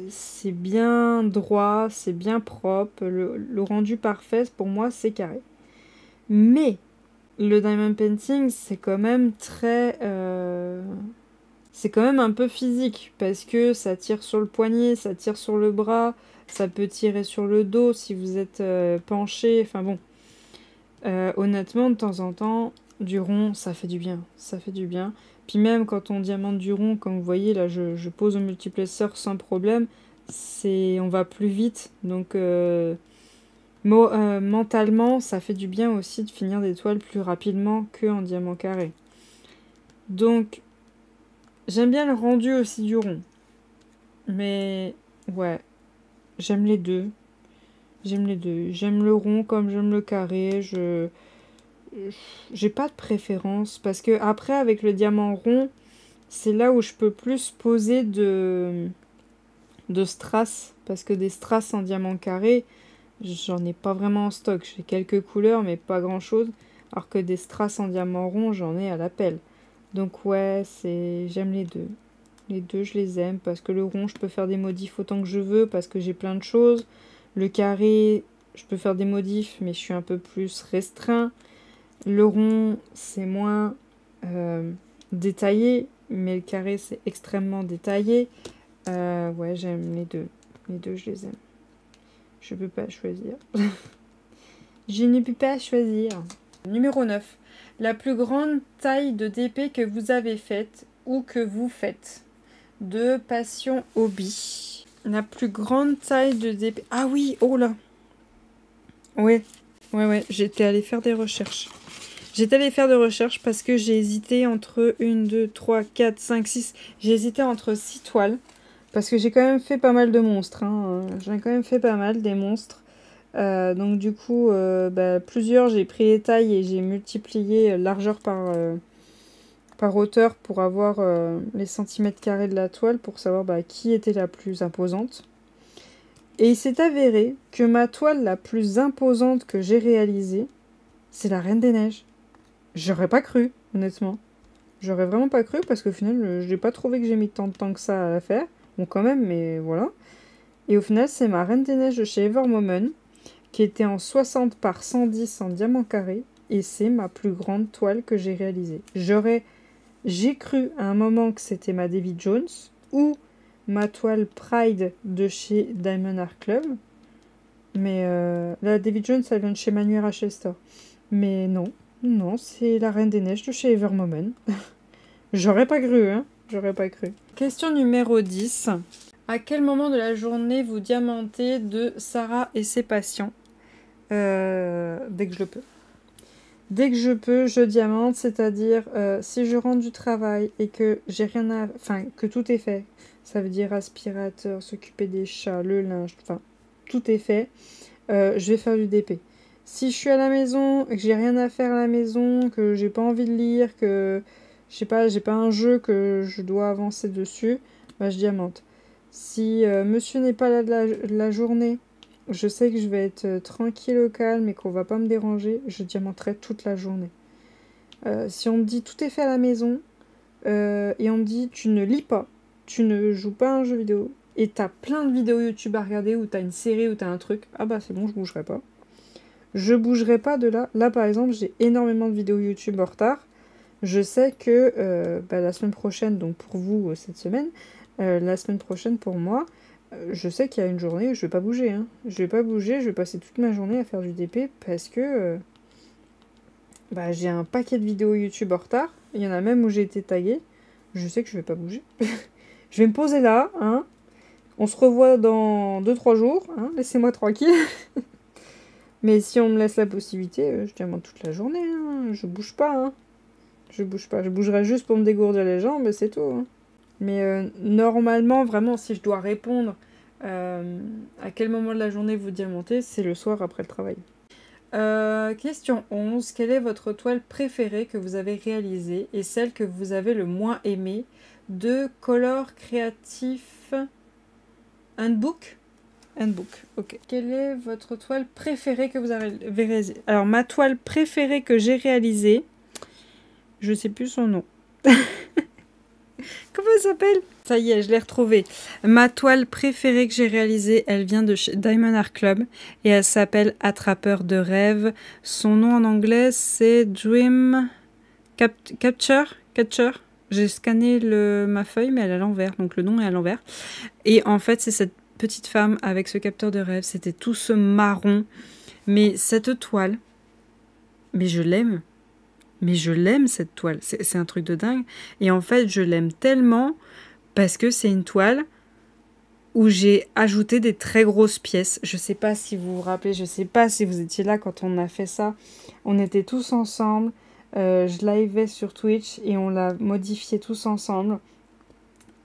C'est bien droit, c'est bien propre. Le rendu parfait, pour moi, c'est carré. Mais le diamond painting, c'est quand même très... c'est quand même un peu physique, parce que ça tire sur le poignet, ça tire sur le bras, ça peut tirer sur le dos si vous êtes penché. Enfin bon, honnêtement, de temps en temps, du rond, ça fait du bien. Ça fait du bien. Puis même quand on diamante du rond, comme vous voyez, là, je pose au multiplexeur sans problème. On va plus vite. Donc, mentalement, ça fait du bien aussi de finir des toiles plus rapidement qu'en diamant carré. Donc, j'aime bien le rendu aussi du rond. Mais, ouais, j'aime les deux. J'aime les deux. J'aime le rond comme j'aime le carré. J'ai pas de préférence parce que après avec le diamant rond, c'est là où je peux plus poser de strass parce que des strass en diamant carré, j'en ai pas vraiment en stock. J'ai quelques couleurs mais pas grand chose, alors que des strass en diamant rond, j'en ai à l'appel. Donc ouais, j'aime les deux. Les deux, je les aime parce que le rond, je peux faire des modifs autant que je veux parce que j'ai plein de choses. Le carré, je peux faire des modifs mais je suis un peu plus restreint. Le rond, c'est moins détaillé, mais le carré, c'est extrêmement détaillé. Ouais, j'aime les deux. Les deux, je les aime. Je peux pas choisir. Je ne peux pas choisir. Numéro 9. La plus grande taille de DP que vous avez faite ou que vous faites. De Passion Hobby. La plus grande taille de DP... Ah oui, oh là. Ouais, j'étais allée faire des recherches. J'étais allée faire des recherches parce que j'ai hésité entre 1, 2, 3, 4, 5, 6. J'ai hésité entre 6 toiles. Parce que j'ai quand même fait pas mal de monstres. Hein. J'en ai quand même fait pas mal, des monstres. Donc du coup, plusieurs, j'ai pris les tailles et j'ai multiplié largeur par hauteur pour avoir les centimètres carrés de la toile pour savoir qui était la plus imposante. Et il s'est avéré que ma toile la plus imposante que j'ai réalisée, c'est la Reine des Neiges. J'aurais pas cru, honnêtement. J'aurais vraiment pas cru parce qu'au final, je n'ai pas trouvé que j'ai mis tant de temps que ça à la faire. Bon, quand même, mais voilà. Et au final, c'est ma Reine des Neiges de chez Evermomen qui était en 60 par 110 en diamant carré. Et c'est ma plus grande toile que j'ai réalisée. J'ai cru à un moment que c'était ma David Jones ou ma toile Pride de chez Diamond Art Club. Mais la David Jones, elle vient de chez Manuel Rachel Store. Mais non, c'est la Reine des Neiges de chez Evermomen. J'aurais pas cru, hein. J'aurais pas cru. Question numéro 10. À quel moment de la journée vous diamantez de Sarah et ses patients dès que je le peux. Dès que je peux, je diamante, c'est-à-dire si je rentre du travail et que j'ai rien à... Enfin, que tout est fait. Ça veut dire aspirateur, s'occuper des chats, le linge, enfin, tout est fait. Je vais faire du DP. Si je suis à la maison et que j'ai rien à faire à la maison, que j'ai pas envie de lire, que je sais pas, j'ai pas un jeu que je dois avancer dessus, je diamante. Si monsieur n'est pas là de la journée, je sais que je vais être tranquille au calme et qu'on va pas me déranger, je diamanterai toute la journée. Si on me dit tout est fait à la maison et on me dit tu ne lis pas, tu ne joues pas à un jeu vidéo et t'as plein de vidéos YouTube à regarder ou t'as une série ou t'as un truc, ah c'est bon, je bougerai pas. Je bougerai pas de là. Là par exemple, j'ai énormément de vidéos YouTube en retard. Je sais que la semaine prochaine, donc pour vous cette semaine, la semaine prochaine pour moi, je sais qu'il y a une journée où je vais pas bouger. Hein. Je vais pas bouger, je vais passer toute ma journée à faire du DP parce que j'ai un paquet de vidéos YouTube en retard. Il y en a même où j'ai été taguée. Je sais que je vais pas bouger. Je vais me poser là. Hein. On se revoit dans 2-3 jours. Hein. Laissez-moi tranquille. Mais si on me laisse la possibilité, je diamante toute la journée. Hein. Je bouge pas. Hein. Je bouge pas. Je bougerai juste pour me dégourdir les jambes, c'est tout. Hein. Mais normalement, vraiment, si je dois répondre à quel moment de la journée vous diamantez, c'est le soir après le travail. Question 11. Quelle est votre toile préférée que vous avez réalisée et celle que vous avez le moins aimée de Color Creative Handbook? Handbook, ok. Quelle est votre toile préférée que vous avez réalisée? Alors, ma toile préférée que j'ai réalisée, je sais plus son nom. Comment elle s'appelle? Ça y est, je l'ai retrouvée. Ma toile préférée que j'ai réalisée, elle vient de chez Diamond Art Club et elle s'appelle Attrapeur de rêves. Son nom en anglais, c'est Dream Catcher. J'ai scanné ma feuille, mais elle est à l'envers, donc le nom est à l'envers. Et en fait, c'est cette petite femme avec ce capteur de rêve. C'était tout ce marron. Mais cette toile, mais je l'aime. Mais je l'aime cette toile, c'est un truc de dingue. Et en fait, je l'aime tellement parce que c'est une toile où j'ai ajouté des très grosses pièces. Je sais pas si vous vous rappelez, je sais pas si vous étiez là quand on a fait ça. On était tous ensemble, je liveais sur Twitch et on l'a modifié tous ensemble.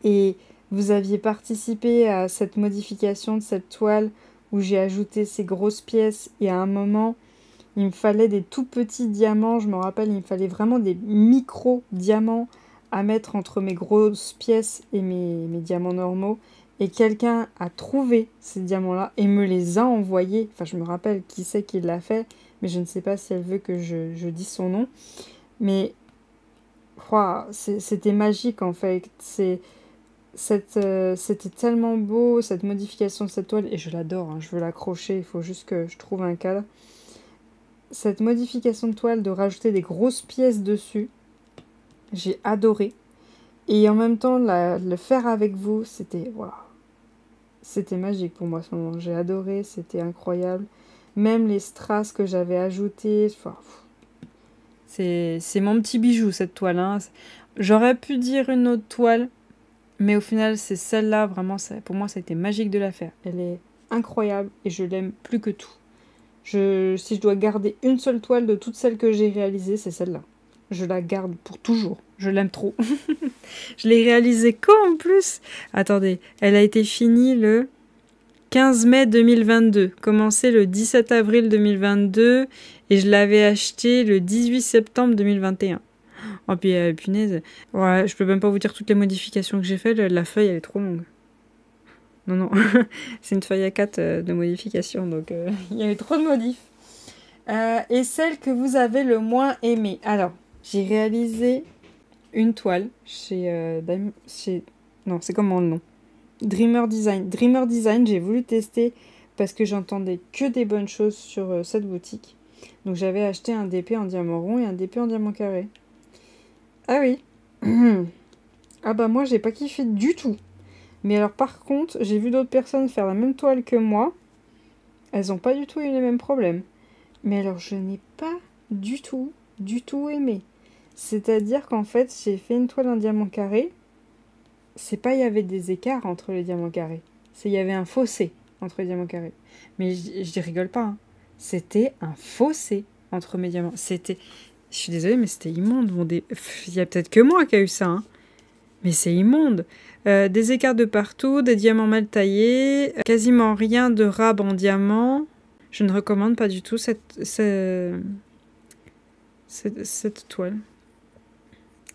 Et vous aviez participé à cette modification de cette toile où j'ai ajouté ces grosses pièces et à un moment... Il me fallait des tout petits diamants, je me rappelle, il me fallait vraiment des micro-diamants à mettre entre mes grosses pièces et mes diamants normaux. Et quelqu'un a trouvé ces diamants-là et me les a envoyés. Enfin, je me rappelle qui c'est qui l'a fait, mais je ne sais pas si elle veut que je dise son nom. Mais wow, c'était magique en fait. C'était tellement beau, cette modification de cette toile. Et je l'adore, hein, je veux l'accrocher, il faut juste que je trouve un cadre. Cette modification de toile, de rajouter des grosses pièces dessus, j'ai adoré. Et en même temps, le faire avec vous, c'était waouh, c'était magique pour moi à ce moment. J'ai adoré, c'était incroyable. Même les strass que j'avais ajoutés, enfin, c'est mon petit bijou cette toile. Hein. J'aurais pu dire une autre toile, mais au final, c'est celle-là, vraiment, pour moi, ça a été magique de la faire. Elle est incroyable et je l'aime plus que tout. Si je dois garder une seule toile de toutes celles que j'ai réalisées, c'est celle-là. Je la garde pour toujours. Je l'aime trop. Je l'ai réalisée quand en plus? Attendez, elle a été finie le 15 mai 2022. Commencée le 17 avril 2022. Et je l'avais achetée le 18 septembre 2021. Oh puis punaise. Ouais, je peux même pas vous dire toutes les modifications que j'ai faites. La feuille, elle est trop longue. Non. C'est une feuille A4 de modification, donc il y avait trop de modifs. Et celle que vous avez le moins aimée. Alors, j'ai réalisé une toile chez non, c'est comment le nom? Dreamer Design. Dreamer Design, j'ai voulu tester parce que j'entendais que des bonnes choses sur cette boutique. Donc j'avais acheté un DP en diamant rond et un DP en diamant carré. Ah oui. Ah bah moi, j'ai pas kiffé du tout. Mais alors par contre, j'ai vu d'autres personnes faire la même toile que moi. Elles n'ont pas du tout eu les mêmes problèmes. Mais alors je n'ai pas du tout aimé. C'est-à-dire qu'en fait, j'ai fait une toile en diamant carré. C'est pas il y avait des écarts entre les diamants carrés. C'est il y avait un fossé entre les diamants carrés. Mais je rigole pas. Hein. C'était un fossé entre mes diamants. C'était... Je suis désolée, mais c'était immonde. Bon, il y a peut-être que moi qui a eu ça. Hein. Mais c'est immonde. Des écarts de partout, des diamants mal taillés, quasiment rien de rab en diamant. Je ne recommande pas du tout cette toile.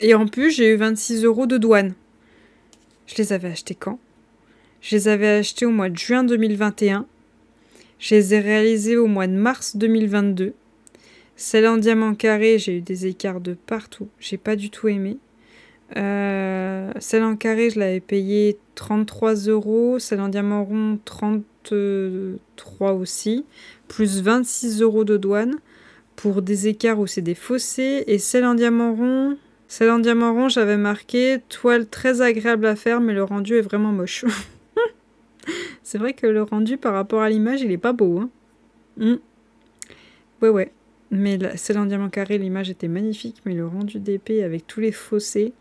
Et en plus, j'ai eu 26 € de douane. Je les avais achetés quand? Je les avais achetés au mois de juin 2021. Je les ai réalisés au mois de mars 2022. Celle en diamant carré, j'ai eu des écarts de partout. J'ai pas du tout aimé. Celle en carré, je l'avais payée 33 €. Celle en diamant rond, 33 aussi. Plus 26 € de douane. Pour des écarts où c'est des fossés. Et celle en diamant rond, j'avais marqué toile très agréable à faire, mais le rendu est vraiment moche. C'est vrai que le rendu par rapport à l'image, il est pas beau. Hein. Ouais. Mais celle en diamant carré, l'image était magnifique, mais le rendu d'épée avec tous les fossés.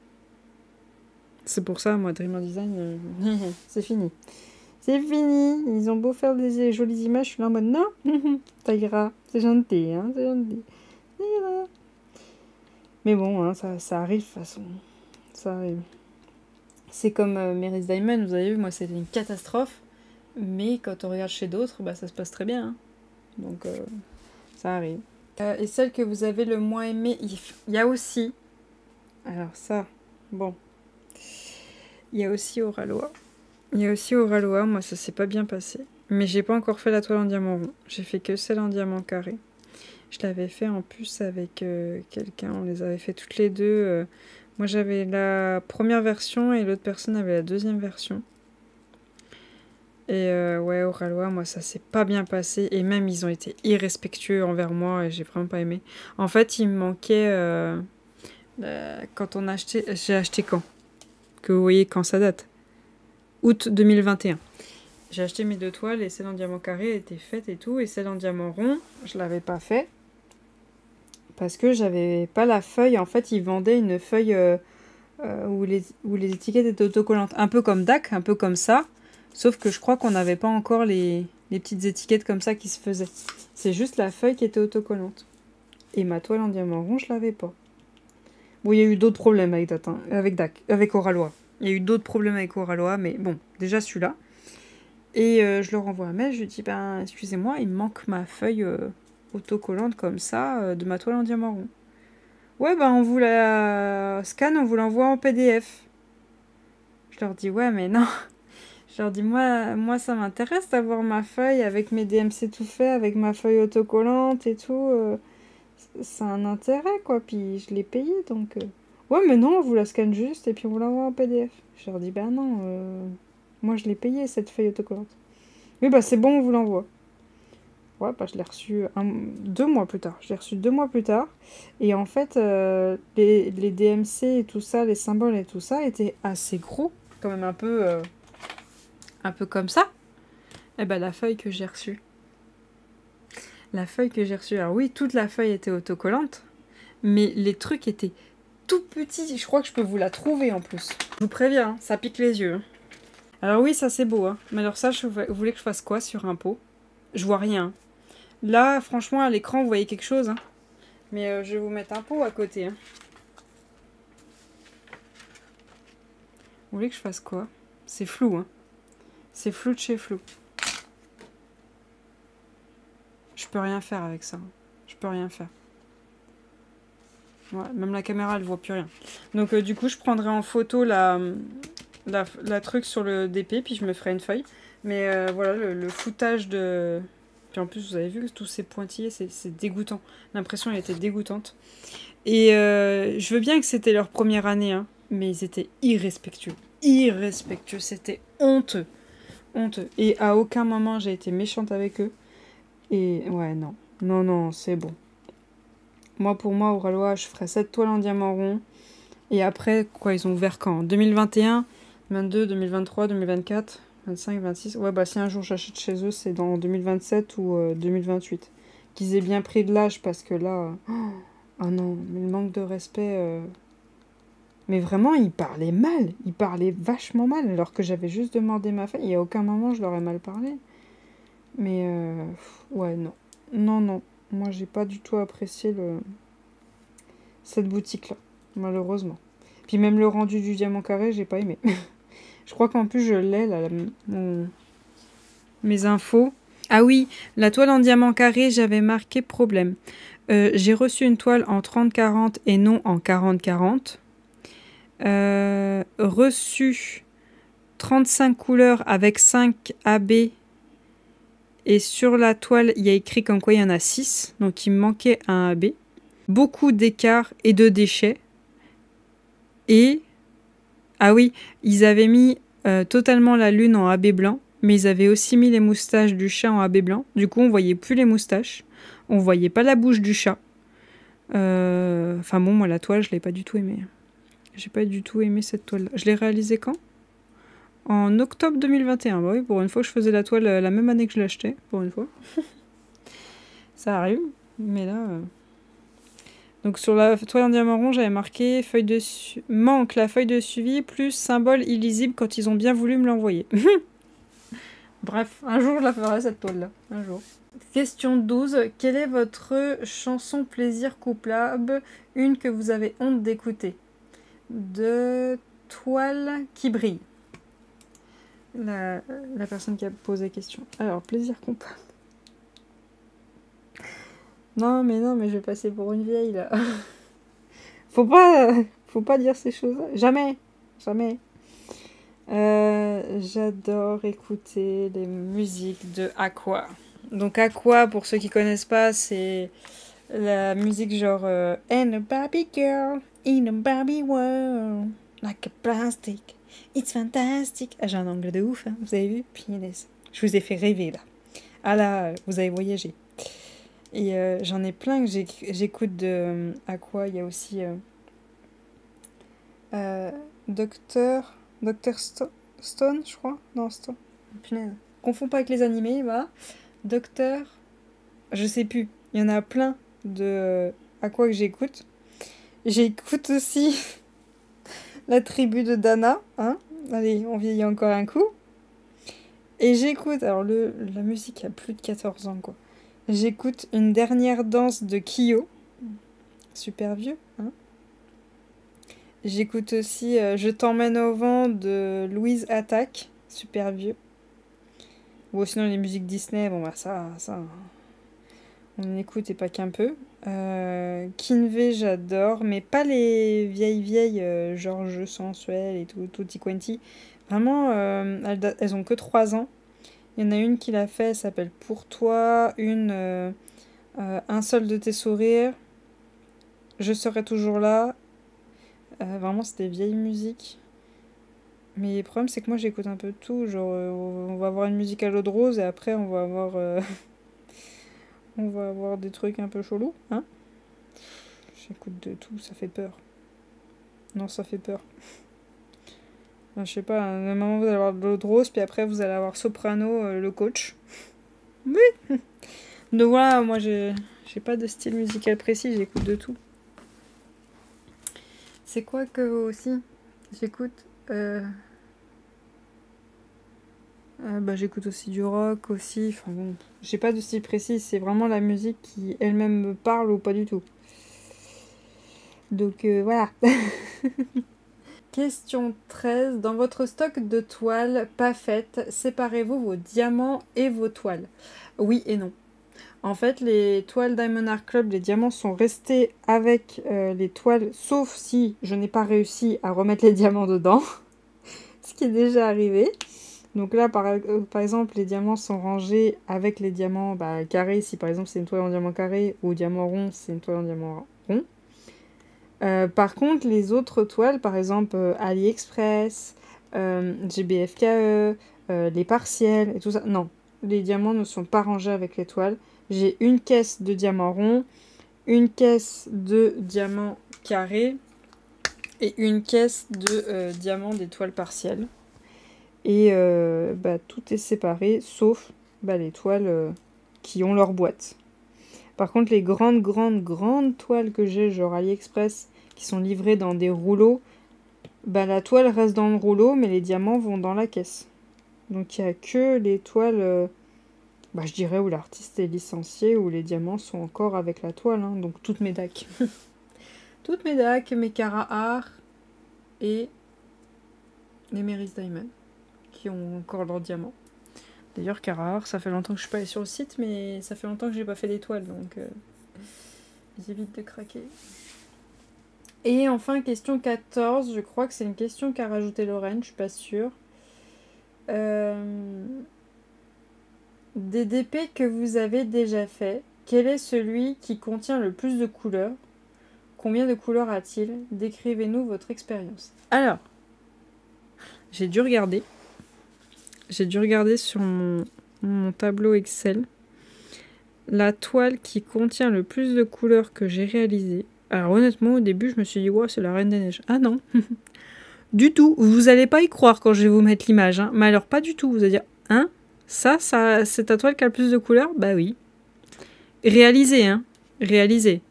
C'est pour ça, moi, Dreamer Design, c'est fini. C'est fini. Ils ont beau faire des jolies images, je suis là en mode non, ça ira. C'est gentil, hein, c'est gentil. Ça ira. Mais bon, hein, ça arrive de toute façon. Ça arrive. C'est comme Meris Diamond, vous avez vu, moi c'était une catastrophe. Mais quand on regarde chez d'autres, bah, ça se passe très bien. Hein. Donc ça arrive. Et celle que vous avez le moins aimée, il y a aussi... Alors ça, bon. Il y a aussi Oraloa. Moi ça s'est pas bien passé. Mais j'ai pas encore fait la toile en diamant rond. J'ai fait que celle en diamant carré. Je l'avais fait en plus avec quelqu'un. On les avait fait toutes les deux. Moi j'avais la première version et l'autre personne avait la deuxième version. Et ouais, au Ralois, moi ça s'est pas bien passé. Et même ils ont été irrespectueux envers moi et j'ai vraiment pas aimé. En fait, il me manquait... quand on a acheté... J'ai acheté quand? Que vous voyez quand ça date. Août 2021. J'ai acheté mes 2 toiles et celle en diamant carré était faite et tout. Et celle en diamant rond, je l'avais pas fait. Parce que j'avais pas la feuille. En fait, ils vendaient une feuille où les étiquettes étaient autocollantes. Un peu comme DAC, un peu comme ça. Sauf que je crois qu'on n'avait pas encore les petites étiquettes comme ça qui se faisaient. C'est juste la feuille qui était autocollante. Et ma toile en diamant rond, je l'avais pas. Bon, il y a eu d'autres problèmes avec DAC, hein, avec Oralois. Il y a eu d'autres problèmes avec Oralois, mais bon, déjà celui-là. Et je leur envoie un mail, je lui dis, ben, excusez-moi, il me manque ma feuille autocollante comme ça de ma toile en diamant rond. Ouais, ben, on vous la scanne, on vous l'envoie en PDF. Je leur dis, ouais, mais non. Je leur dis, moi ça m'intéresse d'avoir ma feuille avec mes DMC tout fait, avec ma feuille autocollante et tout. C'est un intérêt, quoi. Puis je l'ai payé, donc... Ouais, mais non, on vous la scanne juste et puis on vous l'envoie en PDF. Je leur dis, ben non, moi je l'ai payé, cette feuille autocollante. Oui, bah c'est bon, on vous l'envoie. Ouais, bah je l'ai reçu 2 mois plus tard. Je l'ai reçu 2 mois plus tard. Et en fait, les DMC et tout ça, les symboles et tout ça, étaient assez gros. Quand même un peu comme ça. Et bah la feuille que j'ai reçue. La feuille que j'ai reçue. Alors oui, toute la feuille était autocollante. Mais les trucs étaient tout petits. Je crois que je peux vous la trouver en plus. Je vous préviens, hein, ça pique les yeux. Alors oui, ça c'est beau. Hein. Mais alors ça, vous voulez que je fasse quoi sur un pot? Je vois rien. Là, franchement, à l'écran, vous voyez quelque chose. Hein. Mais je vais vous mettre un pot à côté. Hein. Vous voulez que je fasse quoi? C'est flou. Hein. C'est flou de chez flou. Je peux rien faire avec ça. Je peux rien faire. Ouais, même la caméra, elle voit plus rien. Donc du coup, je prendrai en photo la truc sur le DP, puis je me ferai une feuille. Mais voilà, le foutage de... Puis en plus, vous avez vu, tous ces pointillés, c'est dégoûtant. L'impression, elle était dégoûtante. Et je veux bien que c'était leur première année, hein, mais ils étaient irrespectueux. Irrespectueux, c'était honteux. Honteux. Et à aucun moment, j'ai été méchante avec eux. Et ouais, non. Non, non, c'est bon. Moi, pour moi, au Ralois, je ferais 7 toiles en diamant rond. Et après, quoi, ils ont ouvert quand? 2021, 22, 2023, 2024, 25, 26. Ouais, bah si un jour j'achète chez eux, c'est dans 2027 ou 2028. Qu'ils aient bien pris de l'âge, parce que là... Ah non, mais le manque de respect... Mais vraiment, ils parlaient mal. Ils parlaient vachement mal, alors que j'avais juste demandé ma feuille. Et à aucun moment, je leur ai mal parlé. Mais... ouais, non. Non, non. Moi, j'ai pas du tout apprécié cette boutique-là, malheureusement. Puis même le rendu du diamant carré, j'ai pas aimé. Je crois qu'en plus, je l'ai, là, mes infos. Ah oui, la toile en diamant carré, j'avais marqué problème. J'ai reçu une toile en 30-40 et non en 40-40. Reçu 35 couleurs avec 5 AB. Et sur la toile, il y a écrit comme quoi il y en a 6. Donc il me manquait un AB. Beaucoup d'écarts et de déchets. Et... Ah oui, ils avaient mis totalement la lune en AB blanc. Mais ils avaient aussi mis les moustaches du chat en AB blanc. Du coup, on voyait plus les moustaches. On voyait pas la bouche du chat. Enfin bon, moi la toile, je l'ai pas du tout aimée. J'ai pas du tout aimé cette toile-là. Je l'ai réalisée quand? En octobre 2021. Bah oui, pour une fois, je faisais la toile la même année que je l'achetais. Pour une fois. Ça arrive. Mais là... Donc sur la toile en diamant rond, j'avais marqué manque la feuille de suivi plus symbole illisible quand ils ont bien voulu me l'envoyer. Bref, un jour je la ferai cette toile-là. Un jour. Question 12. Quelle est votre chanson plaisir couplable? Une que vous avez honte d'écouter. De toile qui brille. La personne qui a posé la question. Alors, plaisir coupable. Non, mais je vais passer pour une vieille, là. Faut pas dire ces choses. Jamais. Jamais. J'adore écouter les musiques de Aqua. Donc Aqua, pour ceux qui connaissent pas, c'est la musique genre And a Barbie girl in a Barbie world like a plastic. It's fantastic. Ah, j'ai un angle de ouf, hein, vous avez vu? Punaise. Je vous ai fait rêver là. Ah là, vous avez voyagé. Et j'en ai plein que j'écoute de Aqua. Il y a aussi Docteur Stone, je crois. Non, Stone. Punaise. Confonds pas avec les animés, va. Docteur. Je sais plus. Il y en a plein de Aqua que j'écoute. J'écoute aussi la tribu de Dana. Hein. Allez, on vieillit encore un coup. Et j'écoute. Alors, la musique a plus de 14 ans, quoi. J'écoute une dernière danse de Kyo. Super vieux, hein. J'écoute aussi Je t'emmène au vent de Louise Attaque. Super vieux. Ou sinon les musiques Disney, bon bah ça, on écoute et pas qu'un peu. Kinvey j'adore, mais pas les vieilles genre Jeux sensuels et tout, Tutti Quanti. Vraiment, elles ont que 3 ans. Il y en a une qui l'a fait, elle s'appelle Pour toi, Un seul de tes sourires, Je serai toujours là. Vraiment, c'est des vieilles musiques. Mais le problème, c'est que moi, j'écoute un peu de tout. Genre, on va avoir une musique à l'eau de rose et après, on va avoir des trucs un peu chelous, hein. J'écoute de tout, ça fait peur. Non, ça fait peur. Enfin, je sais pas, à un moment, vous allez avoir de l'eau de rose, puis après, vous allez avoir Soprano, le coach. Oui. Donc voilà, moi, j'ai pas de style musical précis, j'écoute de tout. C'est quoi que aussi j'écoute j'écoute aussi du rock aussi. Enfin bon, j'ai pas de style précis, c'est vraiment la musique qui elle-même me parle ou pas du tout. Donc voilà. Question 13. Dans votre stock de toiles pas faites, séparez-vous vos diamants et vos toiles? Oui et non. En fait, les toiles Diamond Art Club, les diamants sont restés avec les toiles, sauf si je n'ai pas réussi à remettre les diamants dedans, ce qui est déjà arrivé. Donc là, par exemple, les diamants sont rangés avec les diamants carrés, si par exemple c'est une toile en diamant carré, ou diamant rond, c'est une toile en diamant rond. Par contre, les autres toiles, par exemple AliExpress, GBFKE, les partiels et tout ça, non. Les diamants ne sont pas rangés avec les toiles. J'ai une caisse de diamants ronds, une caisse de diamants carrés et une caisse de diamants des toiles partielles. Et tout est séparé, sauf les toiles qui ont leur boîte. Par contre, les grandes toiles que j'ai, genre AliExpress, qui sont livrées dans des rouleaux, la toile reste dans le rouleau, mais les diamants vont dans la caisse. Donc il n'y a que les toiles, je dirais, où l'artiste est licencié, où les diamants sont encore avec la toile. Hein. Donc toutes mes DAC. Toutes mes DAC, mes Cara Art et les Meris Diamond, qui ont encore leurs diamants. D'ailleurs, Cara Art, ça fait longtemps que je suis pas allée sur le site, mais ça fait longtemps que j'ai pas fait d'étoiles, donc j'évite de craquer. Et enfin, question 14, je crois que c'est une question qu'a rajouté Lorraine, je suis pas sûre. Des DP que vous avez déjà fait, quel est celui qui contient le plus de couleurs? Combien de couleurs a-t-il? Décrivez-nous votre expérience. Alors, j'ai dû regarder sur mon tableau Excel la toile qui contient le plus de couleurs que j'ai réalisée. Alors honnêtement, au début, je me suis dit, ouais, c'est la Reine des Neiges. Ah non, du tout. Vous allez pas y croire quand je vais vous mettre l'image. Hein. Mais alors, pas du tout. Vous allez dire, hein, ça, c'est ta toile qui a le plus de couleurs? Bah oui. Réalisée, hein. Réalisée.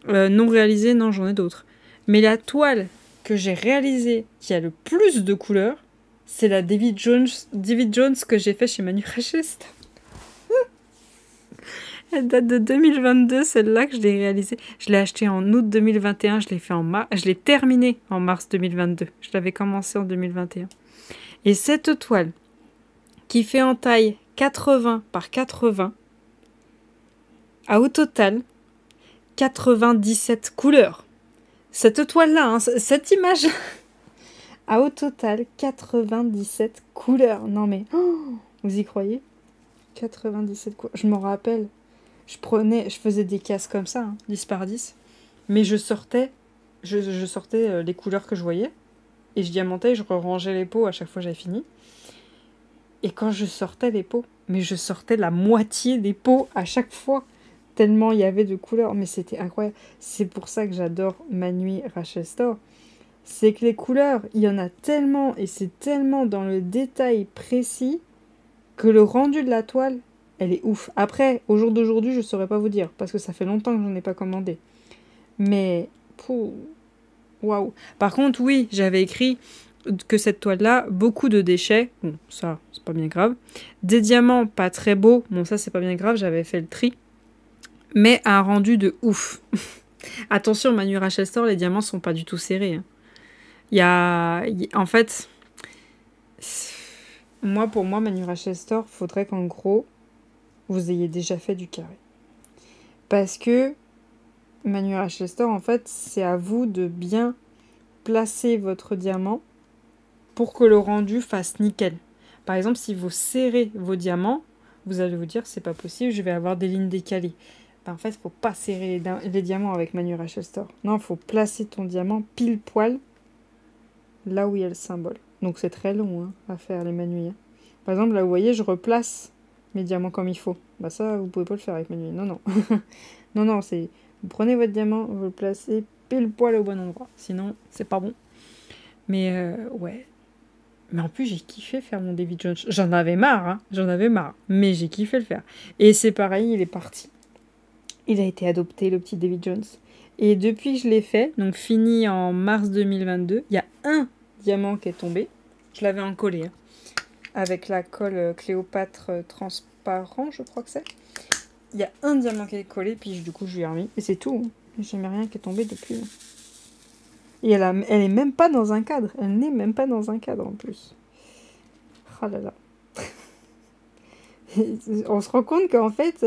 Non réalisée, non, j'en ai d'autres. Mais la toile que j'ai réalisée qui a le plus de couleurs, c'est la David Jones que j'ai fait chez Manu Rachest. Elle date de 2022, celle-là que je l'ai réalisée. Je l'ai achetée en août 2021, je l'ai terminée en mars 2022. Je l'avais commencée en 2021. Et cette toile, qui fait en taille 80 par 80, a au total 97 couleurs. Cette toile-là, hein, cette image Ah, au total, 97 couleurs. Non mais, vous y croyez? 97 couleurs. Je m'en rappelle. Je faisais des cases comme ça, hein, 10 par 10. Mais je sortais les couleurs que je voyais. Et je diamantais, je rangeais les pots à chaque fois que j'avais fini. Et quand je sortais les pots, mais je sortais la moitié des pots à chaque fois. Tellement il y avait de couleurs. Mais c'était incroyable. C'est pour ça que j'adore Manui Rachel Store. C'est que les couleurs, il y en a tellement. Et c'est tellement dans le détail précis que le rendu de la toile, elle est ouf. Après, au jour d'aujourd'hui, je ne saurais pas vous dire. Parce que ça fait longtemps que j'en ai pas commandé. Mais, waouh. Par contre, oui, j'avais écrit que cette toile-là, beaucoup de déchets. Bon, ça, c'est pas bien grave. Des diamants pas très beaux. Bon, ça, c'est pas bien grave. J'avais fait le tri. Mais un rendu de ouf. Attention, Manu Rachel Store, les diamants sont pas du tout serrés. Hein. En fait, pour moi, Manu Rachel Store, faudrait qu'en gros, vous ayez déjà fait du carré. Parce que Manu Rachel Store, en fait, c'est à vous de bien placer votre diamant pour que le rendu fasse nickel. Par exemple, si vous serrez vos diamants, vous allez vous dire, c'est pas possible, je vais avoir des lignes décalées. En fait, il ne faut pas serrer les diamants avec Manu Rachel Store. Non, il faut placer ton diamant pile poil là où il y a le symbole. Donc c'est très long à faire les Manui. Hein. Par exemple, là vous voyez, je replace mes diamants comme il faut. Bah ça, vous pouvez pas le faire avec Manui. Non, non. non, non, c'est... Vous prenez votre diamant, vous le placez pile poil au bon endroit. Sinon, c'est pas bon. Mais ouais. Mais en plus, j'ai kiffé faire mon Davy Jones. J'en avais marre, hein. J'en avais marre. Mais j'ai kiffé le faire. Et c'est pareil, il est parti. Il a été adopté, le petit Davy Jones. Et depuis que je l'ai fait, donc fini en mars 2022, il y a un diamant qui est tombé. Je l'avais encollé. Hein, avec la colle Cléopâtre transparent, je crois que c'est. Il y a un diamant qui est collé, puis du coup, je lui ai remis. Et c'est tout. Hein. J'ai jamais rien qui est tombé depuis. Et elle est même pas dans un cadre. Elle n'est même pas dans un cadre en plus. Oh là là. On se rend compte qu'en fait,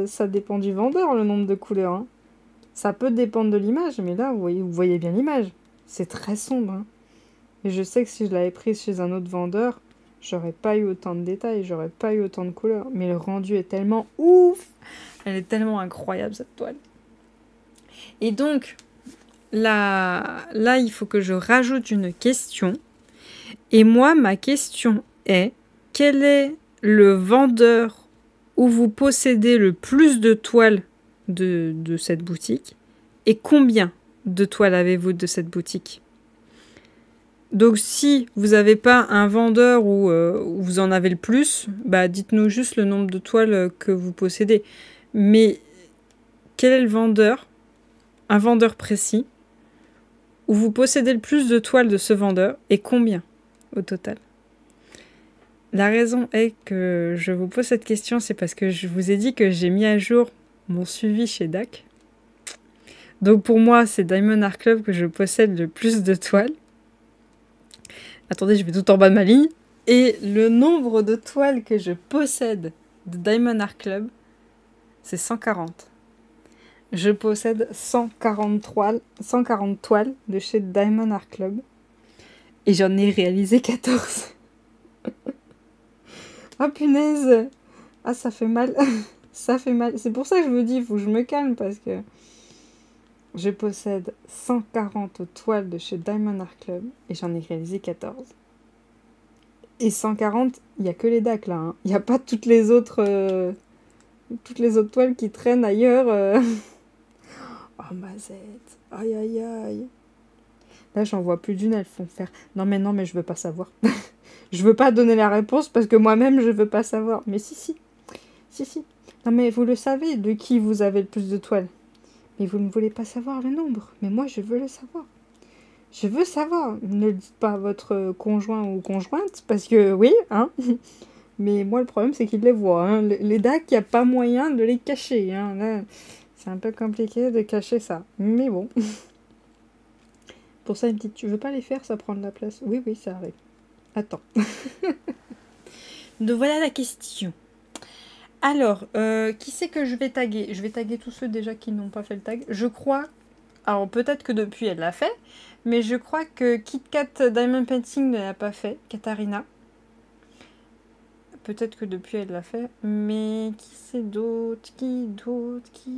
ça dépend du vendeur, le nombre de couleurs. Hein. Ça peut dépendre de l'image, mais là, vous voyez bien l'image. C'est très sombre. Hein. Et je sais que si je l'avais prise chez un autre vendeur, j'aurais pas eu autant de détails, j'aurais pas eu autant de couleurs. Mais le rendu est tellement ouf. Elle est tellement incroyable, cette toile. Et donc, là, il faut que je rajoute une question. Et moi, ma question est, quel est le vendeur où vous possédez le plus de toiles de cette boutique et combien de toiles avez-vous de cette boutique? Donc si vous n'avez pas un vendeur où vous en avez le plus, bah dites-nous juste le nombre de toiles que vous possédez. Mais quel est le vendeur, un vendeur précis, où vous possédez le plus de toiles de ce vendeur et combien au total? La raison est que je vous pose cette question, c'est parce que je vous ai dit que j'ai mis à jour mon suivi chez DAC. Donc pour moi, c'est Diamond Art Club que je possède le plus de toiles. Attendez, je vais tout en bas de ma ligne. Et le nombre de toiles que je possède de Diamond Art Club, c'est 140. Je possède 140 toiles de chez Diamond Art Club. Et j'en ai réalisé 14. Ah punaise! Ah, ça fait mal. Ça fait mal. C'est pour ça que je vous dis, il faut que je me calme parce que je possède 140 toiles de chez Diamond Art Club et j'en ai réalisé 14. Et 140, il n'y a que les DAC là. Hein. Il n'y a pas toutes les autres toiles qui traînent ailleurs. Oh mazette. Aïe aïe aïe. Là, j'en vois plus d'une, elles font faire. Non mais je veux pas savoir. Je veux pas donner la réponse parce que moi-même, je veux pas savoir. Mais si. Non mais vous le savez, de qui vous avez le plus de toiles. Mais vous ne voulez pas savoir le nombre. Mais moi, je veux le savoir. Je veux savoir. Ne le dites pas à votre conjoint ou conjointe, parce que oui, hein. Mais moi, le problème, c'est qu'ils les voient. Hein. Les DAC, il n'y a pas moyen de les cacher. Hein. Là, c'est un peu compliqué de cacher ça. Mais bon. Pour ça, il me dit, tu veux pas les faire, ça prend de la place. Oui, ça arrive. Attends. Donc voilà la question. Alors, qui c'est que je vais taguer? Je vais taguer tous ceux déjà qui n'ont pas fait le tag. Je crois... Alors peut-être que depuis elle l'a fait, Mais je crois que KitKat Diamond Painting ne l'a pas fait, Katharina. Peut-être que depuis elle l'a fait. Mais qui c'est d'autre? Qui d'autre?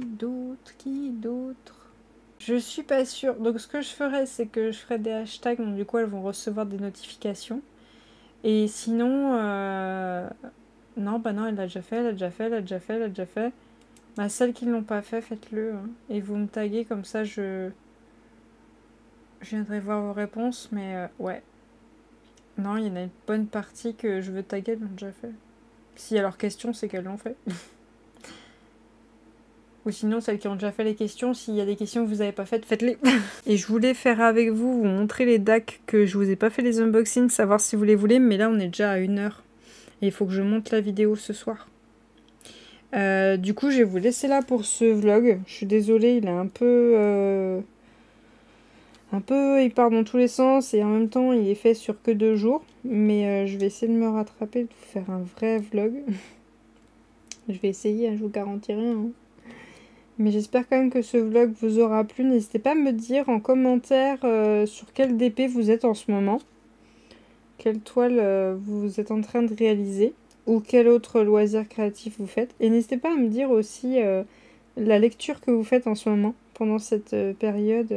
Je suis pas sûre. Donc ce que je ferais, c'est que je ferais des hashtags. Donc du coup, elles vont recevoir des notifications. Et sinon... Non, bah non, elle l'a déjà fait, elle l'a déjà fait. Bah celles qui ne l'ont pas fait, faites-le. Hein. Et vous me taguez, comme ça je viendrai voir vos réponses. Mais ouais. Non, il y en a une bonne partie que je veux taguer, elles l'ont déjà fait. Si il y a leurs questions, c'est qu'elles l'ont fait. Ou sinon, celles qui ont déjà fait les questions, s'il y a des questions que vous n'avez pas faites, faites-les. Et je voulais faire avec vous, vous montrer les DAC que je vous ai pas fait les unboxings, savoir si vous les voulez, mais là on est déjà à 1 heure. Et il faut que je monte la vidéo ce soir. Du coup, je vais vous laisser là pour ce vlog. Je suis désolée, il est un peu... il part dans tous les sens et en même temps, il est fait sur que 2 jours. Mais je vais essayer de me rattraper, de vous faire un vrai vlog. Je vais essayer, hein, je vous garantis rien. Hein. Mais j'espère quand même que ce vlog vous aura plu. N'hésitez pas à me dire en commentaire sur quel DP vous êtes en ce moment. Quelle toile vous êtes en train de réaliser. Ou quel autre loisir créatif vous faites. Et n'hésitez pas à me dire aussi la lecture que vous faites en ce moment. Pendant cette période.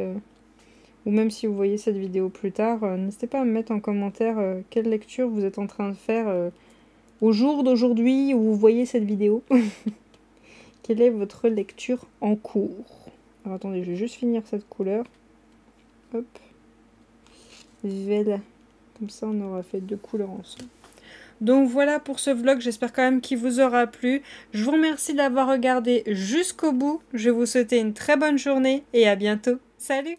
Ou même si vous voyez cette vidéo plus tard. N'hésitez pas à me mettre en commentaire quelle lecture vous êtes en train de faire au jour d'aujourd'hui où vous voyez cette vidéo. Quelle est votre lecture en cours? Alors attendez, je vais juste finir cette couleur. Hop. Voilà. Comme ça, on aura fait 2 couleurs ensemble. Donc voilà pour ce vlog, j'espère quand même qu'il vous aura plu. Je vous remercie d'avoir regardé jusqu'au bout. Je vais vous souhaiter une très bonne journée et à bientôt. Salut!